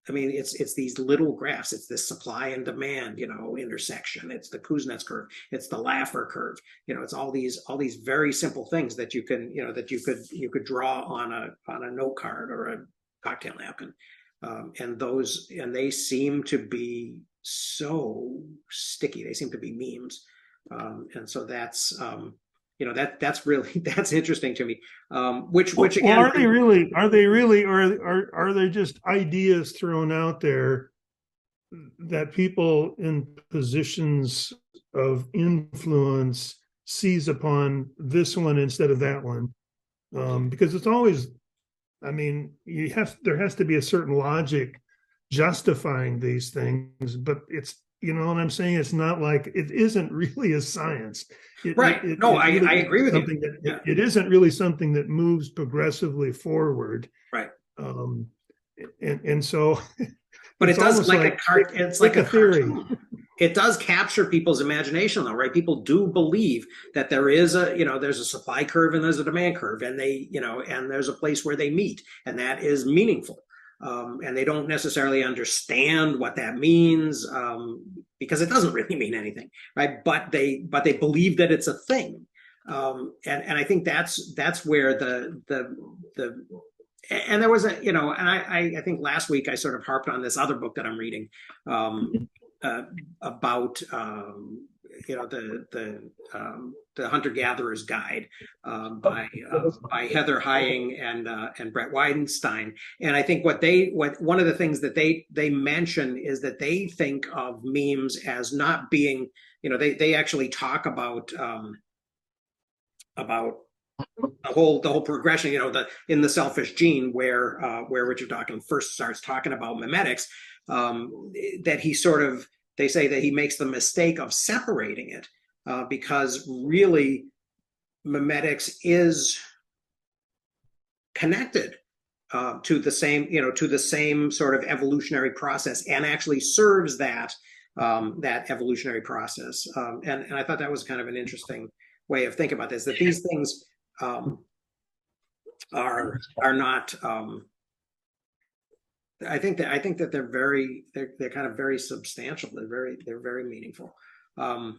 it's these little graphs. It's this supply and demand, intersection. It's the Kuznets curve. It's the Laffer curve. It's all these very simple things that you can, that you could draw on a note card or a cocktail napkin. And they seem to be so sticky. They seem to be memes. And so that's, that's really, that's interesting to me. Which again, are they really, or are they just ideas thrown out there that people in positions of influence seize upon this one instead of that one? Because it's always, there has to be a certain logic justifying these things, but it's, what I'm saying? It's not like, it isn't really a science. Right. I agree with you. It isn't really something that moves progressively forward. Right. And so, but it does it's like a theory. Cartoon. It does capture people's imagination, though, right? People do believe that there is there's a supply curve and there's a demand curve, and and there's a place where they meet, and that is meaningful. And they don't necessarily understand what that means, because it doesn't really mean anything, right? But they believe that it's a thing, and I think that's where and there was and I think last week I sort of harped on this other book that I'm reading about the Hunter Gatherer's Guide by Heather Hying and Brett Weidenstein. And I think what one of the things that they mention is that they think of memes as not being, they actually talk about the whole progression, in the Selfish Gene, where Richard Dawkins first starts talking about memetics, that they say that he makes the mistake of separating it, because really memetics is connected to the same sort of evolutionary process, and actually serves that evolutionary process. And I thought that was kind of an interesting way of thinking about this, that these things are not. I think that they're kind of very substantial. They're very meaningful. Yeah,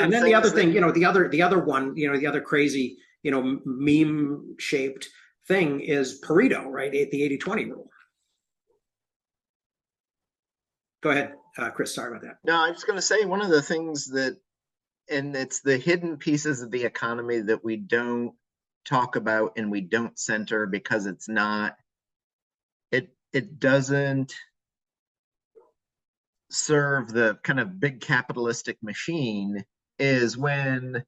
and then the other thing, the other one, the other crazy, meme shaped thing is Pareto, right? The 80-20 rule. Go ahead, Chris. Sorry about that. No, I'm just going to say one of the things that, and it's the hidden pieces of the economy that we don't talk about and we don't center because it's not, it doesn't serve the kind of big capitalistic machine, is when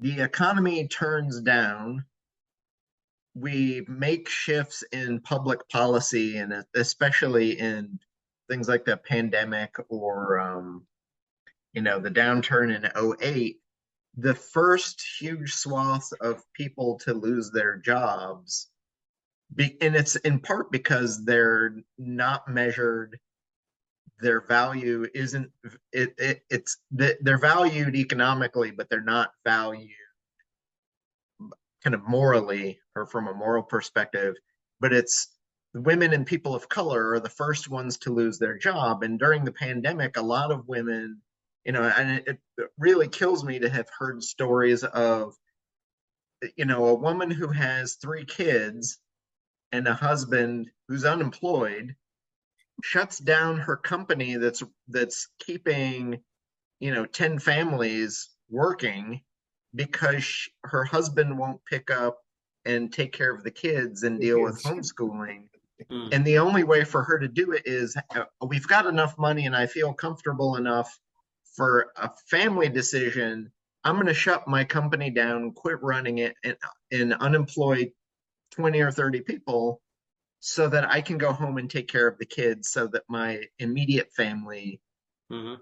the economy turns down, we make shifts in public policy, and especially in things like the pandemic or the downturn in 2008. The first huge swath of people to lose their jobs, and it's in part because they're not measured, their value isn't, they're valued economically, but they're not valued kind of morally or from a moral perspective. But it's women and people of color are the first ones to lose their job. And during the pandemic, a lot of women, and it really kills me to have heard stories of, a woman who has 3 kids and a husband who's unemployed shuts down her company that's keeping 10 families working because her husband won't pick up and take care of the kids and deal with homeschooling. And the only way for her to do it is, we've got enough money and I feel comfortable enough for a family decision. I'm going to shut my company down, quit running it, and unemploy 20 or 30 people so that I can go home and take care of the kids so that my immediate family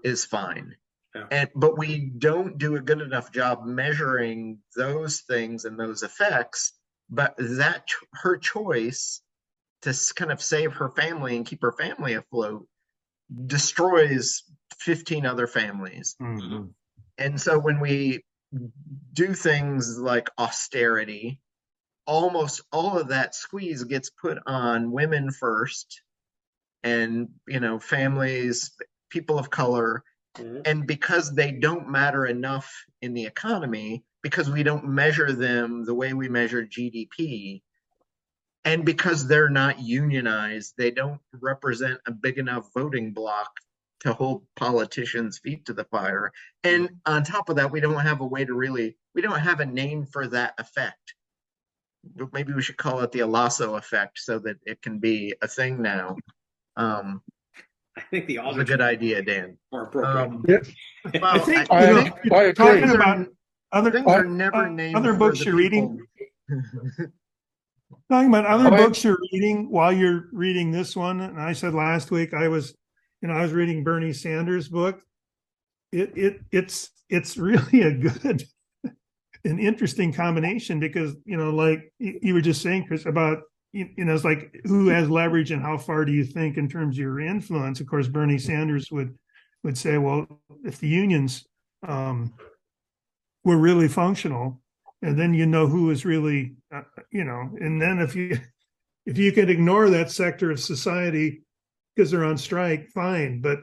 is fine. Yeah. But we don't do a good enough job measuring those things and those effects. But that her choice to kind of save her family and keep her family afloat destroys 15 other families. Mm-hmm. And so when we do things like austerity, almost all of that squeeze gets put on women first, and families, people of color. Mm-hmm. And because they don't matter enough in the economy, because we don't measure them the way we measure GDP, and because they're not unionized, they don't represent a big enough voting bloc to hold politicians' feet to the fire. And on top of that, we don't have a way to we don't have a name for that effect. Maybe we should call it the Alasso effect so that it can be a thing now. I think the was a good idea, Dan. More appropriate. Yeah. Well, I think I agree. talking about things are never named other books for you're reading. Talking about other books you're reading while you're reading this one, and I said last week I was reading Bernie Sanders' book. It's really an interesting combination because like you were just saying, Chris, about it's like who has leverage and how far do you think in terms of your influence. Of course, Bernie Sanders would say, well, if the unions were really functional, and then who is really and then if you could ignore that sector of society because they're on strike, fine, but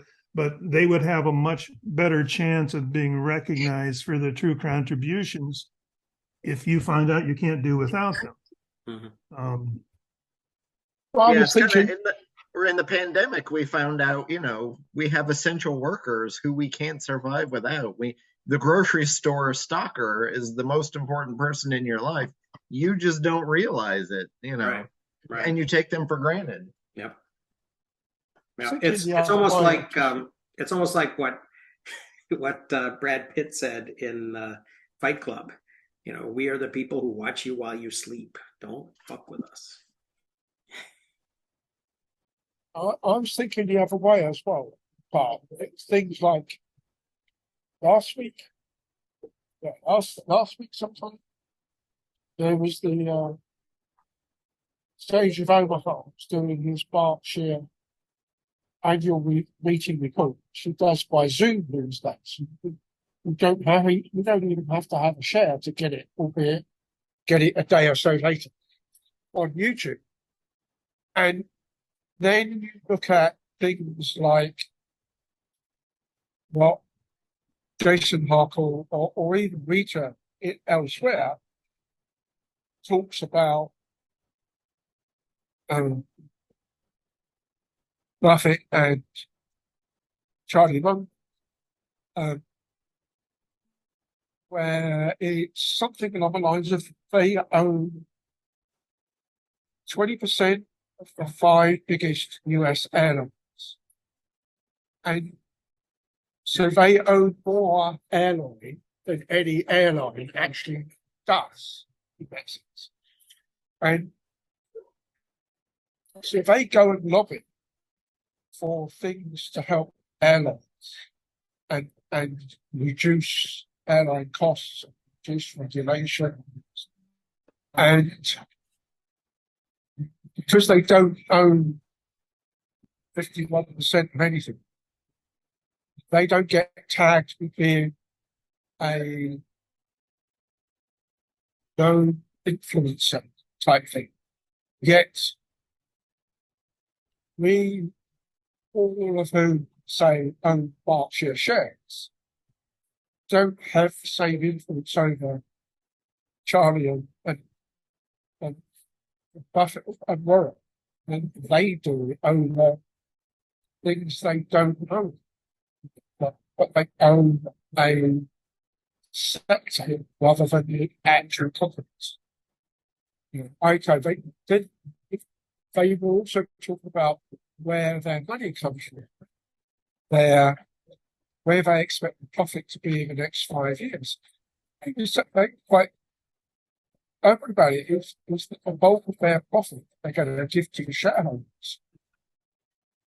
they would have a much better chance of being recognized for their true contributions if you find out you can't do without them. Well, I was thinking, or in the pandemic, we found out, we have essential workers who we can't survive without. The grocery store stocker is the most important person in your life. You just don't realize it, Right. Right. and you take them for granted. Yep. Yeah. It's almost like what Brad Pitt said in Fight Club. We are the people who watch you while you sleep. Don't fuck with us. I was thinking the other way as well. But it's things like last week, last week sometime, there was the stage of Omaha doing his Berkshire annual meeting report. She does by Zoom these days. We don't even have to have a share to get it, albeit get it a day or so later on YouTube. And then you look at things like what Jason Harkle or even Rita elsewhere talks about Buffett and Charlie Munger, where it's something along the lines of they own 20% of the 5 biggest US airlines. And so they own more airline than any airline actually does, in essence. And so if they go and lobby for things to help airlines and reduce airline costs, reduce regulations, and because they don't own 51% of anything, they don't get tagged with being a no influencer type thing. Yet we, all of whom say own Berkshire shares, don't have the same influence over Charlie and Buffett and Warren, and they do over things they don't own, but they own a sector rather than the actual companies. Okay, they will also talk about where their money comes from, where they expect the profit to be in the next 5 years. They quite everybody is the bulk of their profit they're going to give to the shareholders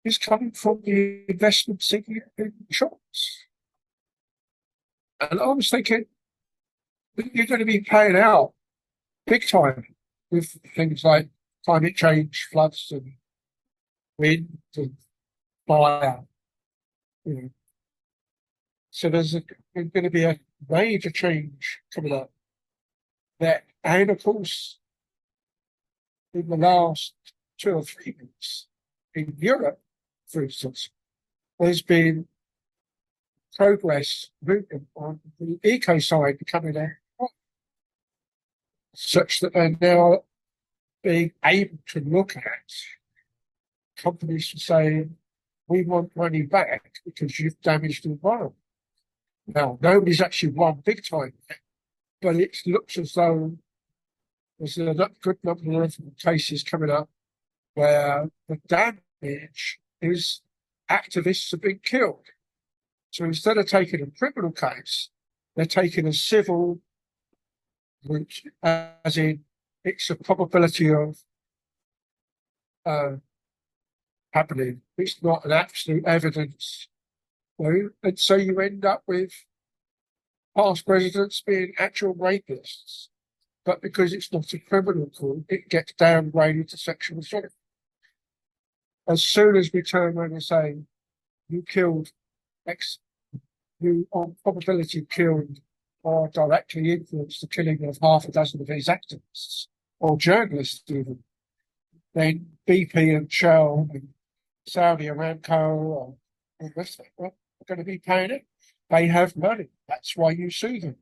is coming from the investments in insurance. And I was thinking, you're going to be paying out big time with things like climate change, floods, and wind and fire. So there's going to be a major change coming up. And of course, in the last 2 or 3 weeks, in Europe, for instance, there's been progress movement on the eco side coming out, such that they're now being able to look at companies saying, we want money back because you've damaged the environment. Now, nobody's actually won big time yet, but it looks as though there's a good number of cases coming up where the damage is activists have been killed. So instead of taking a criminal case, they're taking a civil route, as in it's a probability of happening. It's not an absolute evidence. And so you end up with past presidents being actual rapists. But because it's not a criminal court, it gets downgraded to sexual assault. As soon as we turn around and say, you killed X, you on probability killed or directly influenced the killing of half a dozen of these activists, or journalists even, then BP and Shell and Saudi Aramco and the rest of it are going to be paying it. They have money. That's why you sue them.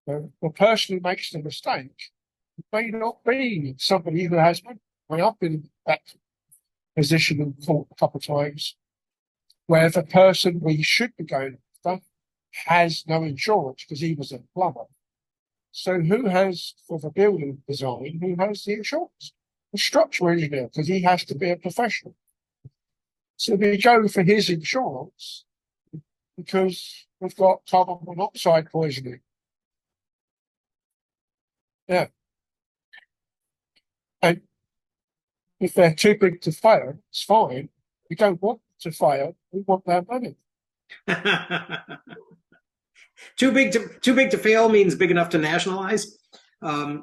The person who makes the mistake may not be somebody who has money. I've been back position in court a couple of times where the person we should be going after has no insurance because he was a plumber. So who has, for the building design, who has the insurance? The structural engineer, because he has to be a professional. So we go for his insurance because we've got carbon monoxide poisoning. Yeah. And if they're too big to fail, it's fine. We don't want to fail. We want their money. Too big to fail means big enough to nationalize. Okay,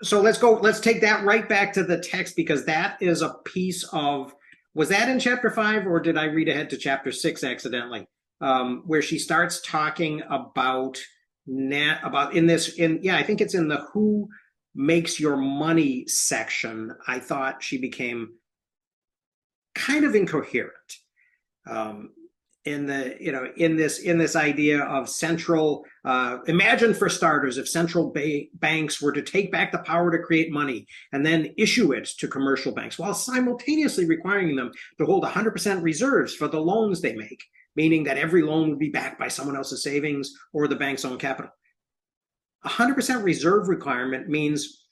so let's take that right back to the text, because that is a piece of, was that in chapter 5 or did I read ahead to chapter 6 accidentally? Where she starts talking about I think it's in the who makes your money section. I thought she became kind of incoherent. In this idea of central, imagine for starters, if central banks were to take back the power to create money and then issue it to commercial banks while simultaneously requiring them to hold 100% reserves for the loans they make, meaning that every loan would be backed by someone else's savings or the bank's own capital. 100% reserve requirement means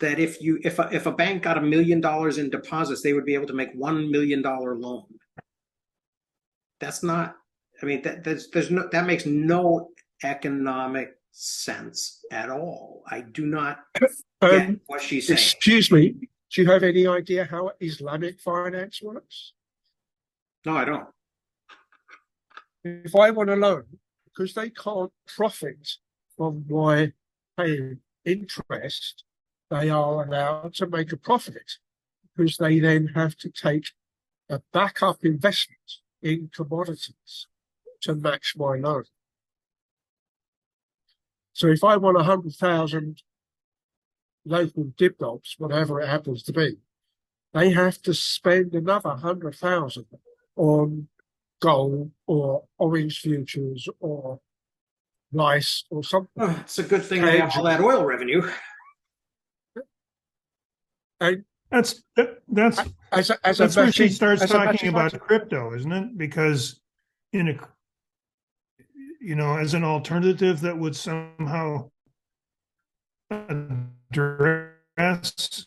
that if a bank got $1 million in deposits, they would be able to make $1 million loan. That's not, I mean, that makes no economic sense at all. I do not get what she's saying. Excuse me, do you have any idea how Islamic finance works? No, I don't. If I want a loan, because they can't profit from my paying interest, they are allowed to make a profit because they then have to take a backup investment in commodities to match my loan. So if I want 100,000 local dibdobs, whatever it happens to be, they have to spend another 100,000 on gold or orange futures or rice or something. Oh, it's a good thing they have all that oil revenue. And that's where she starts talking about crypto, isn't it? Because as an alternative that would somehow address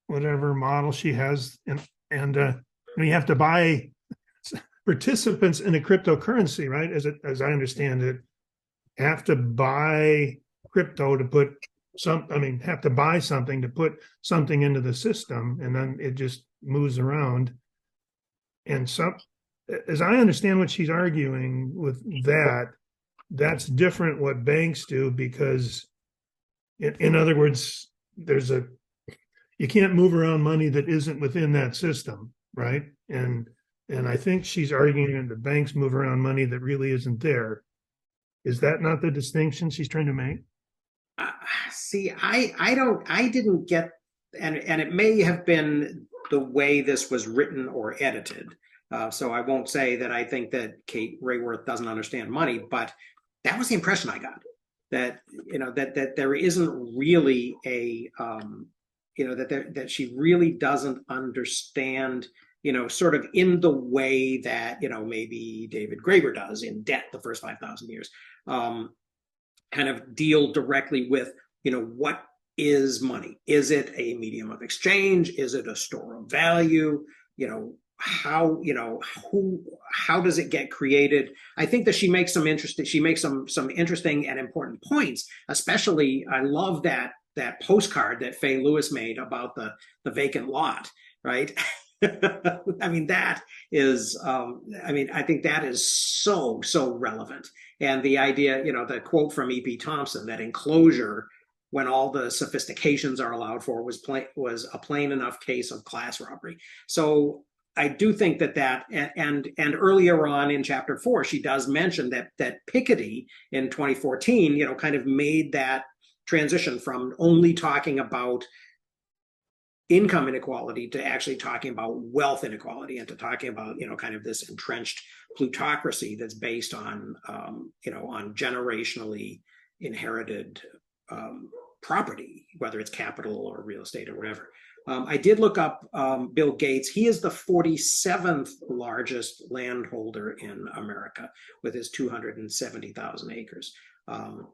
whatever model she has, and you have to buy participants in a cryptocurrency, right? As I understand it, have to buy crypto to put have to buy something to put something into the system, and then it just moves around. And so, as I understand what she's arguing with that's different what banks do, because in other words, you can't move around money that isn't within that system, right? And I think she's arguing that banks move around money that really isn't there. Is that not the distinction she's trying to make? See, I didn't get, and it may have been the way this was written or edited. So I won't say that I think that Kate Rayworth doesn't understand money, but that was the impression I got, that that there isn't really that she really doesn't understand, sort of in the way that maybe David Graeber does in Debt, the first 5,000 years, kind of deal directly with what is money? Is it a medium of exchange? Is it a store of value? How does it get created? I think that she makes some interesting and important points. Especially, I love that postcard that Fay Lewis made about the vacant lot, right? I mean, that is, I think that is so relevant. And the idea, the quote from E.P. Thompson, that enclosure, when all the sophistications are allowed for, was a plain enough case of class robbery. So I do think that and earlier on in chapter 4, she does mention that Piketty in 2014, kind of made that transition from only talking about income inequality to actually talking about wealth inequality, and to talking about kind of this entrenched plutocracy that's based on on generationally inherited property, whether it's capital or real estate or whatever. I did look up Bill Gates. He is the 47th largest landholder in America with his 270,000 acres. And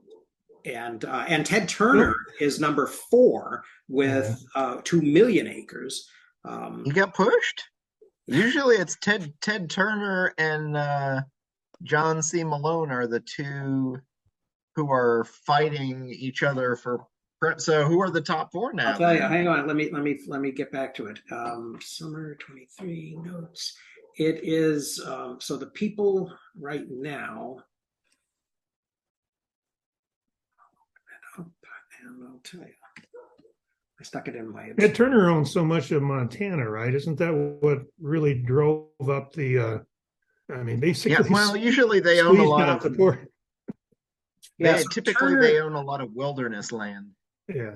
Ted Turner is number 4 with 2 million acres. You got pushed. Usually it's Ted Turner and John C. Malone are the two who are fighting each other for. So who are the top 4 now? I'll tell you. Hang on. Let me get back to it. Summer 23 notes. It is so the people right now. And I'll tell you. I stuck it in my. Ted Turner owns so much of Montana, right? Isn't that what really drove up the? I mean, basically. Yeah. Well, usually they own a lot of. Typically, they own a lot of wilderness land.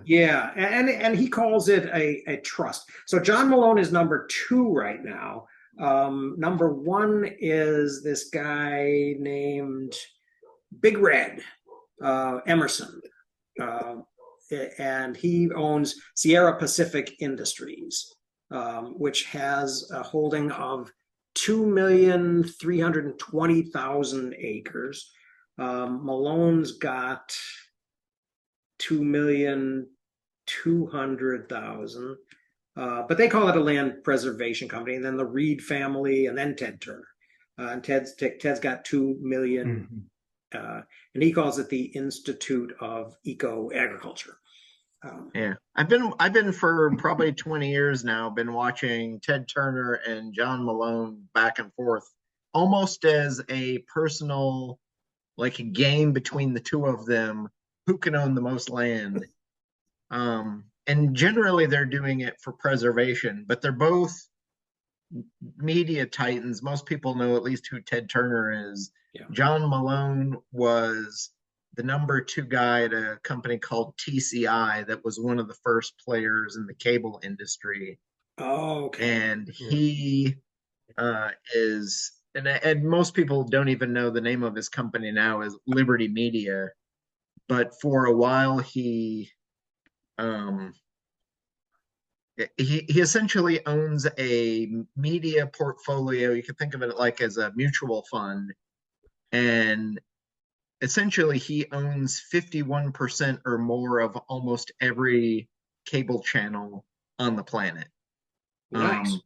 Yeah, and he calls it a trust. So John Malone is number 2 right now. Number 1 is this guy named Big Red Emerson, and he owns Sierra Pacific Industries, which has a holding of 2,320,000 acres. Malone's got 2,200,000, but they call it a land preservation company. And then the Reed family, and then Ted Turner. And Ted's got 2 million, and he calls it the Institute of Eco Agriculture. Yeah, I've been for probably 20 years now. Been watching Ted Turner and John Malone back and forth, almost as a personal, like a game between the two of them. Who can own the most land? And generally they're doing it for preservation, but they're both media titans. Most people know at least who Ted Turner is. Yeah. John Malone was the number 2 guy at a company called TCI that was one of the first players in the cable industry. Oh, okay. And he is, and most people don't even know the name of his company now is Liberty Media. But for a while, he essentially owns a media portfolio. You could think of it like as a mutual fund, and essentially he owns 51% or more of almost every cable channel on the planet. Nice.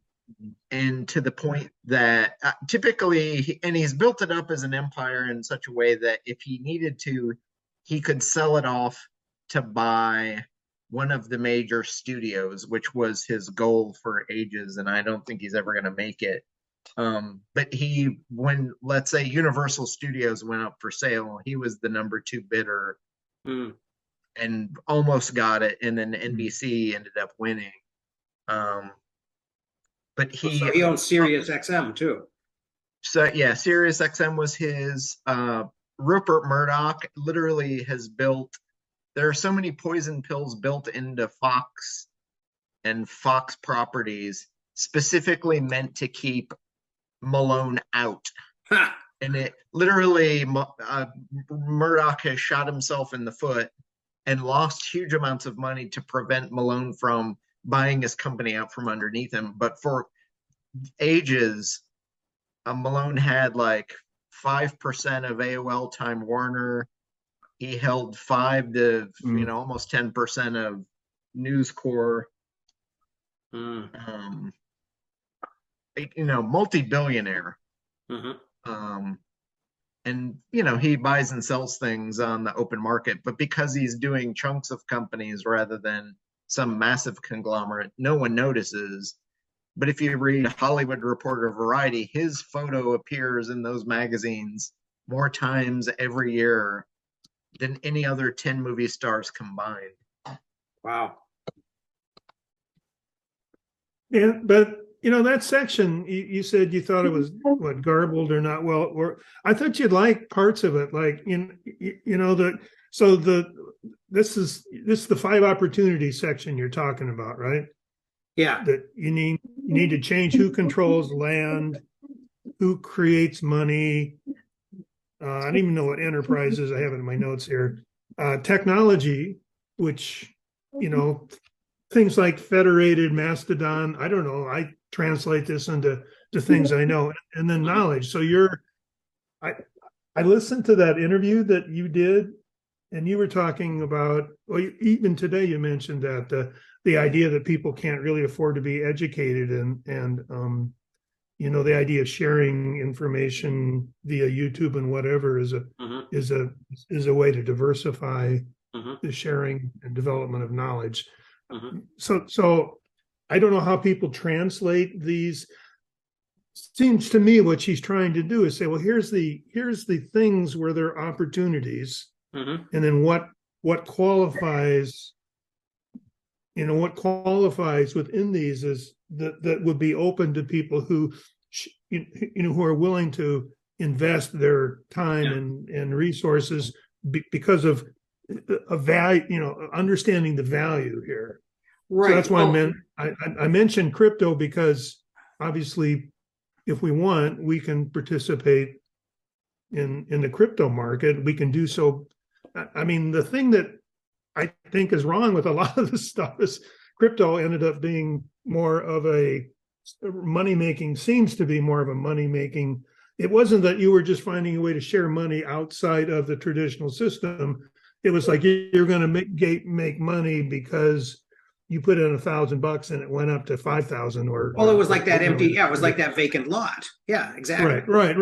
And to the point that typically, and he's built it up as an empire in such a way that if he needed to, he could sell it off to buy one of the major studios, which was his goal for ages, and I don't think he's ever going to make it. But when, let's say, Universal Studios went up for sale, he was the number 2 bidder and almost got it, and then NBC ended up winning. But he owns Sirius XM too. So yeah, Sirius XM was his. Rupert Murdoch literally has built. There are so many poison pills built into Fox and Fox properties, specifically meant to keep Malone out. And it literally, Murdoch has shot himself in the foot and lost huge amounts of money to prevent Malone from buying his company out from underneath him. But for ages, Malone had like 5% of AOL Time Warner. He held 5 to almost 10% of News Corp. Multi-billionaire. And he buys and sells things on the open market, but because he's doing chunks of companies rather than some massive conglomerate, no one notices. But if you read Hollywood Reporter, Variety, his photo appears in those magazines more times every year than any other 10 movie stars combined. Wow. Yeah, but that section, you said you thought it was garbled or not well. Or I thought you'd like parts of it, like this is the 5 opportunities section you're talking about, right? Yeah. That you need to change who controls land, who creates money. I don't even know what enterprise is. I have it in my notes here. Technology, which you know, things like federated Mastodon. I don't know. I translate this into things I know, and then knowledge. So I listened to that interview that you did, and you were talking about, well, even today you mentioned that the idea that people can't really afford to be educated, and you know, the idea of sharing information via YouTube and whatever is a way to diversify the sharing and development of knowledge. So I don't know how people translate these. Seems to me what she's trying to do is say, well, here's the things where there are opportunities, and then what qualifies, you know, what qualifies within these is that would be open to people who you know, who are willing to invest their time and resources because of a value, you know, understanding the value here. Right. So that's why I mentioned crypto, because obviously, if we want, we can participate in the crypto market. We can do so. I mean, the thing that I think is wrong with a lot of this stuff is crypto ended up being more of a money-making, seems to be more of a money-making. It wasn't that you were just finding a way to share money outside of the traditional system. It was like you're going to make money because you put in $1,000 and it went up to 5,000, or well, it was like that empty. Yeah, it was like that vacant lot. Yeah, exactly. Right.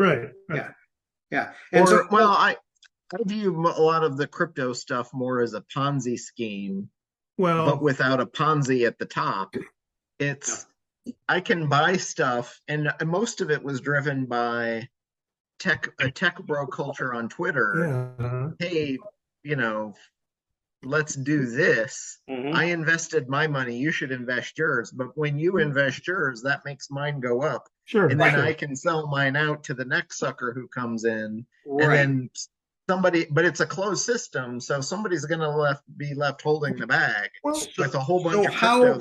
Yeah. And so, well, I view a lot of the crypto stuff more as a Ponzi scheme. Well, but without a Ponzi at the top. It's I can buy stuff, and most of it was driven by a tech bro culture on Twitter. Yeah. Hey, you know, let's do this. I invested my money. You should invest yours. But when you invest yours, that makes mine go up. Sure. And then I can sell mine out to the next sucker who comes in. Right. And then somebody, but it's a closed system, so somebody's going to be left holding the bag with a whole bunch of crypto.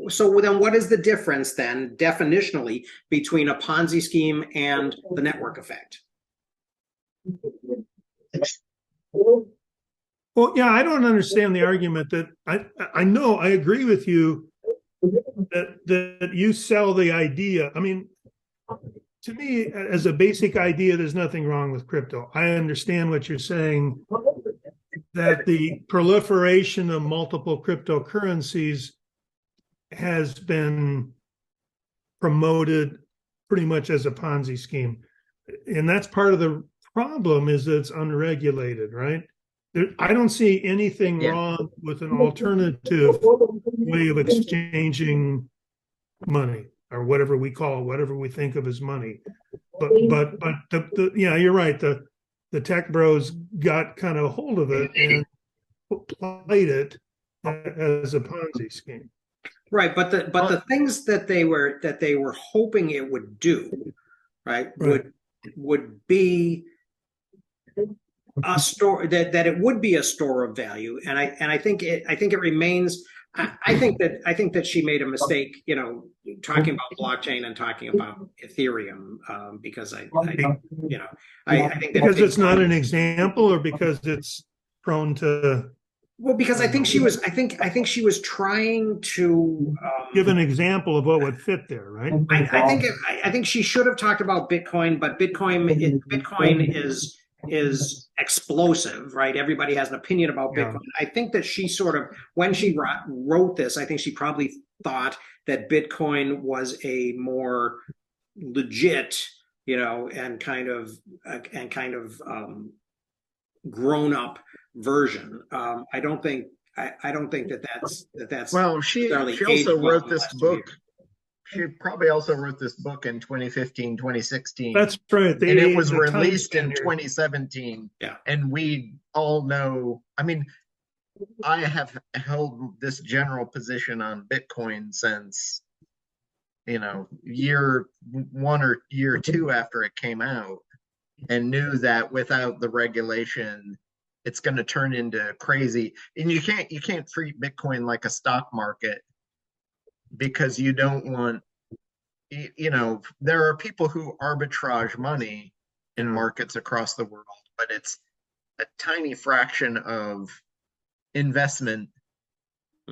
So then what is the difference then, definitionally, between a Ponzi scheme and the network effect? Well, yeah, I don't understand the argument that I know I agree with you that you sell the idea. I mean, to me, as a basic idea, there's nothing wrong with crypto. I understand what you're saying, that the proliferation of multiple cryptocurrencies has been promoted pretty much as a Ponzi scheme. And that's part of the problem, is that it's unregulated, right? I don't see anything wrong with an alternative way of exchanging money, or whatever we think of as money. But you're right. The tech bros got kind of a hold of it and played it as a Ponzi scheme. Right, but the things that they were hoping it would do, right. would be a store, that it would be a store of value, and I think it remains. I think that she made a mistake, you know, talking about blockchain and talking about Ethereum, because I think that because it's not an example, or because it's prone to. Well, because I think she was trying to give an example of what would fit there, right? I think she should have talked about Bitcoin, but Bitcoin is explosive, right? Everybody has an opinion about Bitcoin. I think that she sort of, when she wrote this, I think she probably thought that Bitcoin was a more legit, you know, and kind of grown up version. I don't think that's well. She also wrote this book. She probably also wrote this book in 2015, 2016. That's right. And it was released in 2017. Yeah. And we all know, I mean, I have held this general position on Bitcoin since, you know, year one or year two after it came out, and knew that without the regulation, it's going to turn into crazy. And you can't treat Bitcoin like a stock market, because you don't want, you know, there are people who arbitrage money in markets across the world, but it's a tiny fraction of investment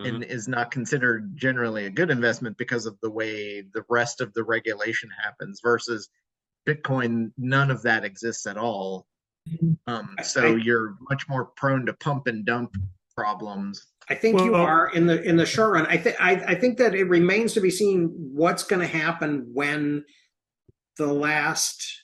and is not considered generally a good investment because of the way the rest of the regulation happens versus Bitcoin. None of that exists at all. So you're much more prone to pump and dump problems. I think you are in the short run. I think that it remains to be seen what's going to happen when the last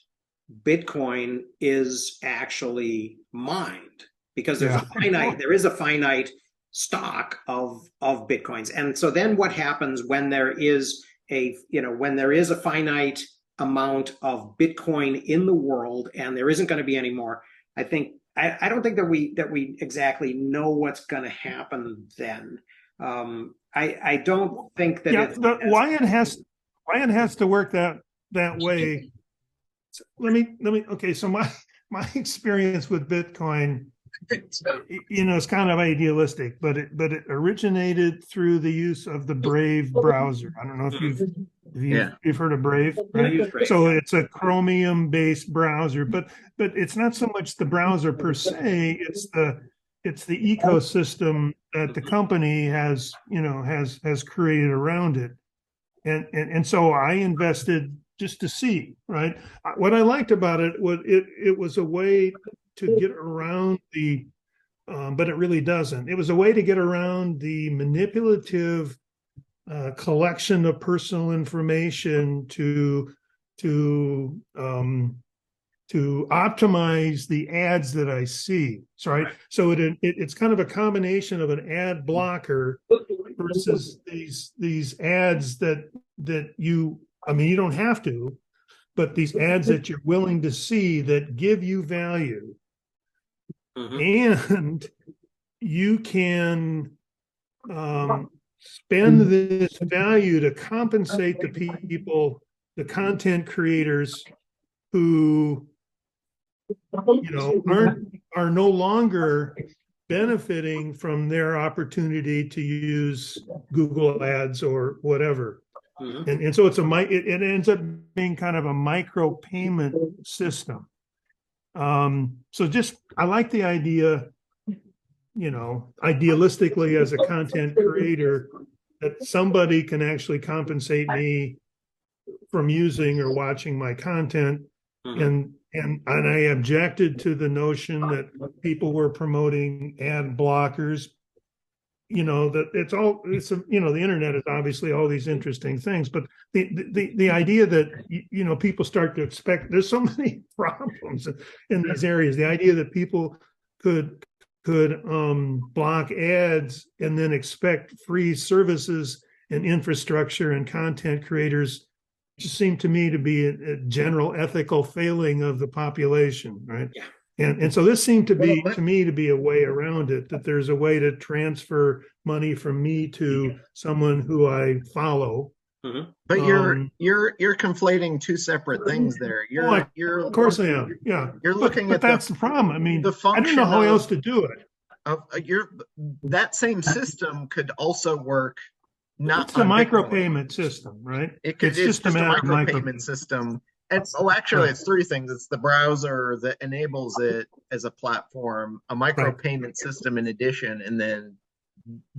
Bitcoin is actually mined, because there is a finite stock of Bitcoins. And so then what happens when there is a finite amount of Bitcoin in the world and there isn't going to be any more? I don't think that we exactly know what's going to happen then. I don't think that why it has to work that way. Let me okay, so my experience with Bitcoin, it's kind of idealistic, but it originated through the use of the Brave browser. I don't know if you've heard of Brave, right? So it's a Chromium based browser, but it's not so much the browser per se, it's the ecosystem that the company has created around it. And so I invested just to see, right? What I liked about it was it was a way to get around but it really doesn't. It was a way to get around the manipulative collection of personal information to optimize the ads that I see. So it's kind of a combination of an ad blocker versus these ads that you don't have to, but these ads that you're willing to see that give you value. And you can spend this value to compensate the people, the content creators who are no longer benefiting from their opportunity to use Google ads or whatever. And so it ends up being kind of a micro payment system. So I like the idea, idealistically as a content creator, that somebody can actually compensate me from using or watching my content. And I objected to the notion that people were promoting ad blockers. That the internet is obviously all these interesting things, but the idea that people start to expect, there's so many problems in these areas. The idea that people could block ads and then expect free services and infrastructure and content creators just seemed to me to be a general ethical failing of the population, right? Yeah. And so this seemed to me to be a way around it, that there's a way to transfer money from me to someone who I follow. But you're conflating two separate things there. Of course I am. Yeah. You're looking but that's the problem. I mean, I don't know how else to do it. That same system could also work. It's a micropayment system, right? It's just a micropayment system. Actually, it's three things. It's the browser that enables it as a platform, a micropayment system in addition, and then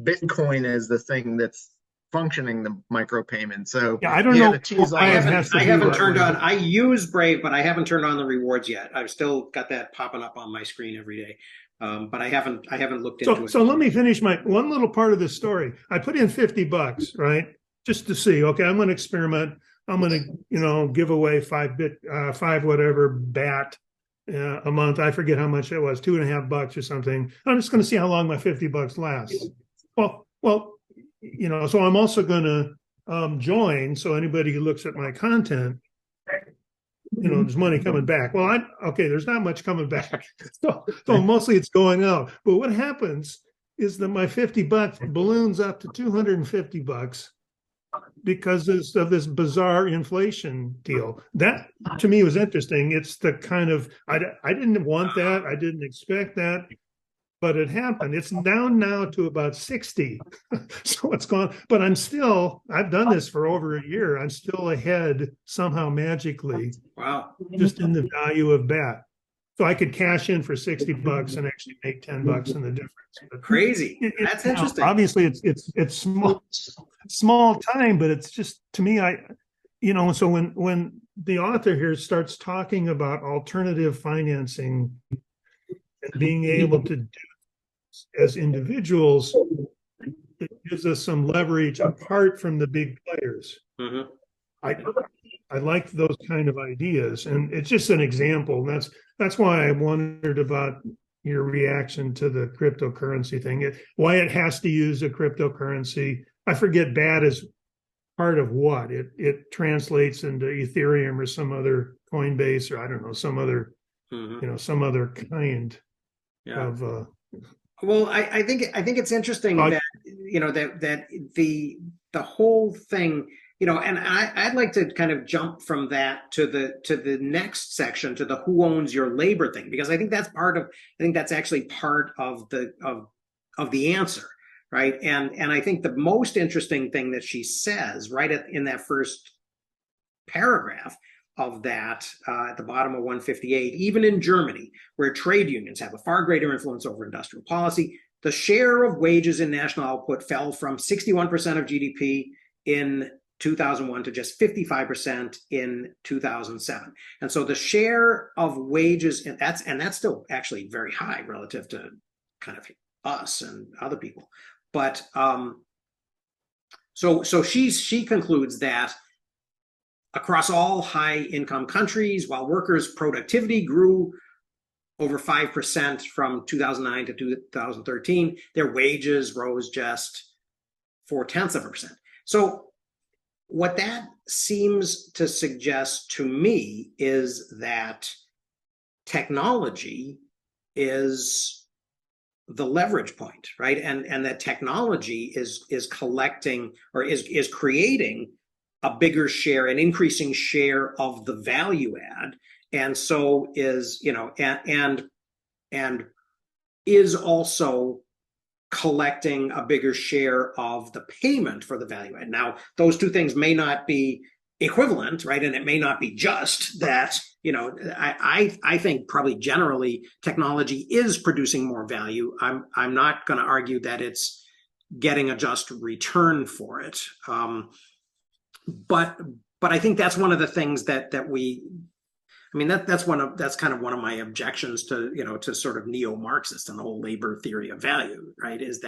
Bitcoin is the thing that's functioning the micropayment. So I don't know. I haven't turned on. I use Brave, but I haven't turned on the rewards yet. I've still got that popping up on my screen every day. But I haven't looked into it. So let me finish my one little part of the story. I put in $50, right, just to see. Okay, I'm going to experiment. I'm going to, give away five whatever BAT a month. I forget how much it was, $2.50 or something. I'm just going to see how long my $50 lasts. Well, so I'm also going to join. So anybody who looks at my content, there's money coming back. Well, there's not much coming back. So mostly it's going out. But what happens is that my $50 balloons up to $250 because of this bizarre inflation deal. That to me was interesting. It's the kind of, I didn't want that. I didn't expect that, but it happened. It's down now to about 60. So it's gone, but I've done this for over a year. I'm still ahead somehow magically. Wow. Just in the value of BAT. So I could cash in for $60 and actually make $10 in the difference. But Crazy. That's interesting. Obviously, it's small time, but it's just, to me, so when the author here starts talking about alternative financing and being able to do as individuals, it gives us some leverage apart from the big players. Mm-hmm. I like those kind of ideas, and it's just an example. And that's why I wondered about your reaction to the cryptocurrency thing. Why it has to use a cryptocurrency. I forget bad is part of what it translates into Ethereum or some other Coinbase, or I don't know, some other some other kind of. Well, I think it's interesting that that the whole thing. And I'd like to kind of jump from that to the next section, to the who owns your labor thing, because I think that's actually part of the answer, right? And I think the most interesting thing that she says right in that first paragraph of that, at the bottom of 158, even in Germany, where trade unions have a far greater influence over industrial policy, the share of wages in national output fell from 61% of GDP in 2001 to just 55% in 2007. And so the share of wages, and that's still actually very high relative to kind of us and other people. But so she concludes that across all high income countries, while workers' productivity grew over 5% from 2009 to 2013, their wages rose just 0.4%. So what that seems to suggest to me is that technology is the leverage point, right? And that technology is collecting, or is creating a bigger share, an increasing share of the value add, and so is and is also collecting a bigger share of the payment for the value add. Now, those two things may not be equivalent, right? And it may not be just that, I think probably generally technology is producing more value. I'm not going to argue that it's getting a just return for it. But I think that's one of the things that's kind of one of my objections to, to sort of neo-Marxist and the whole labor theory of value, right? Is that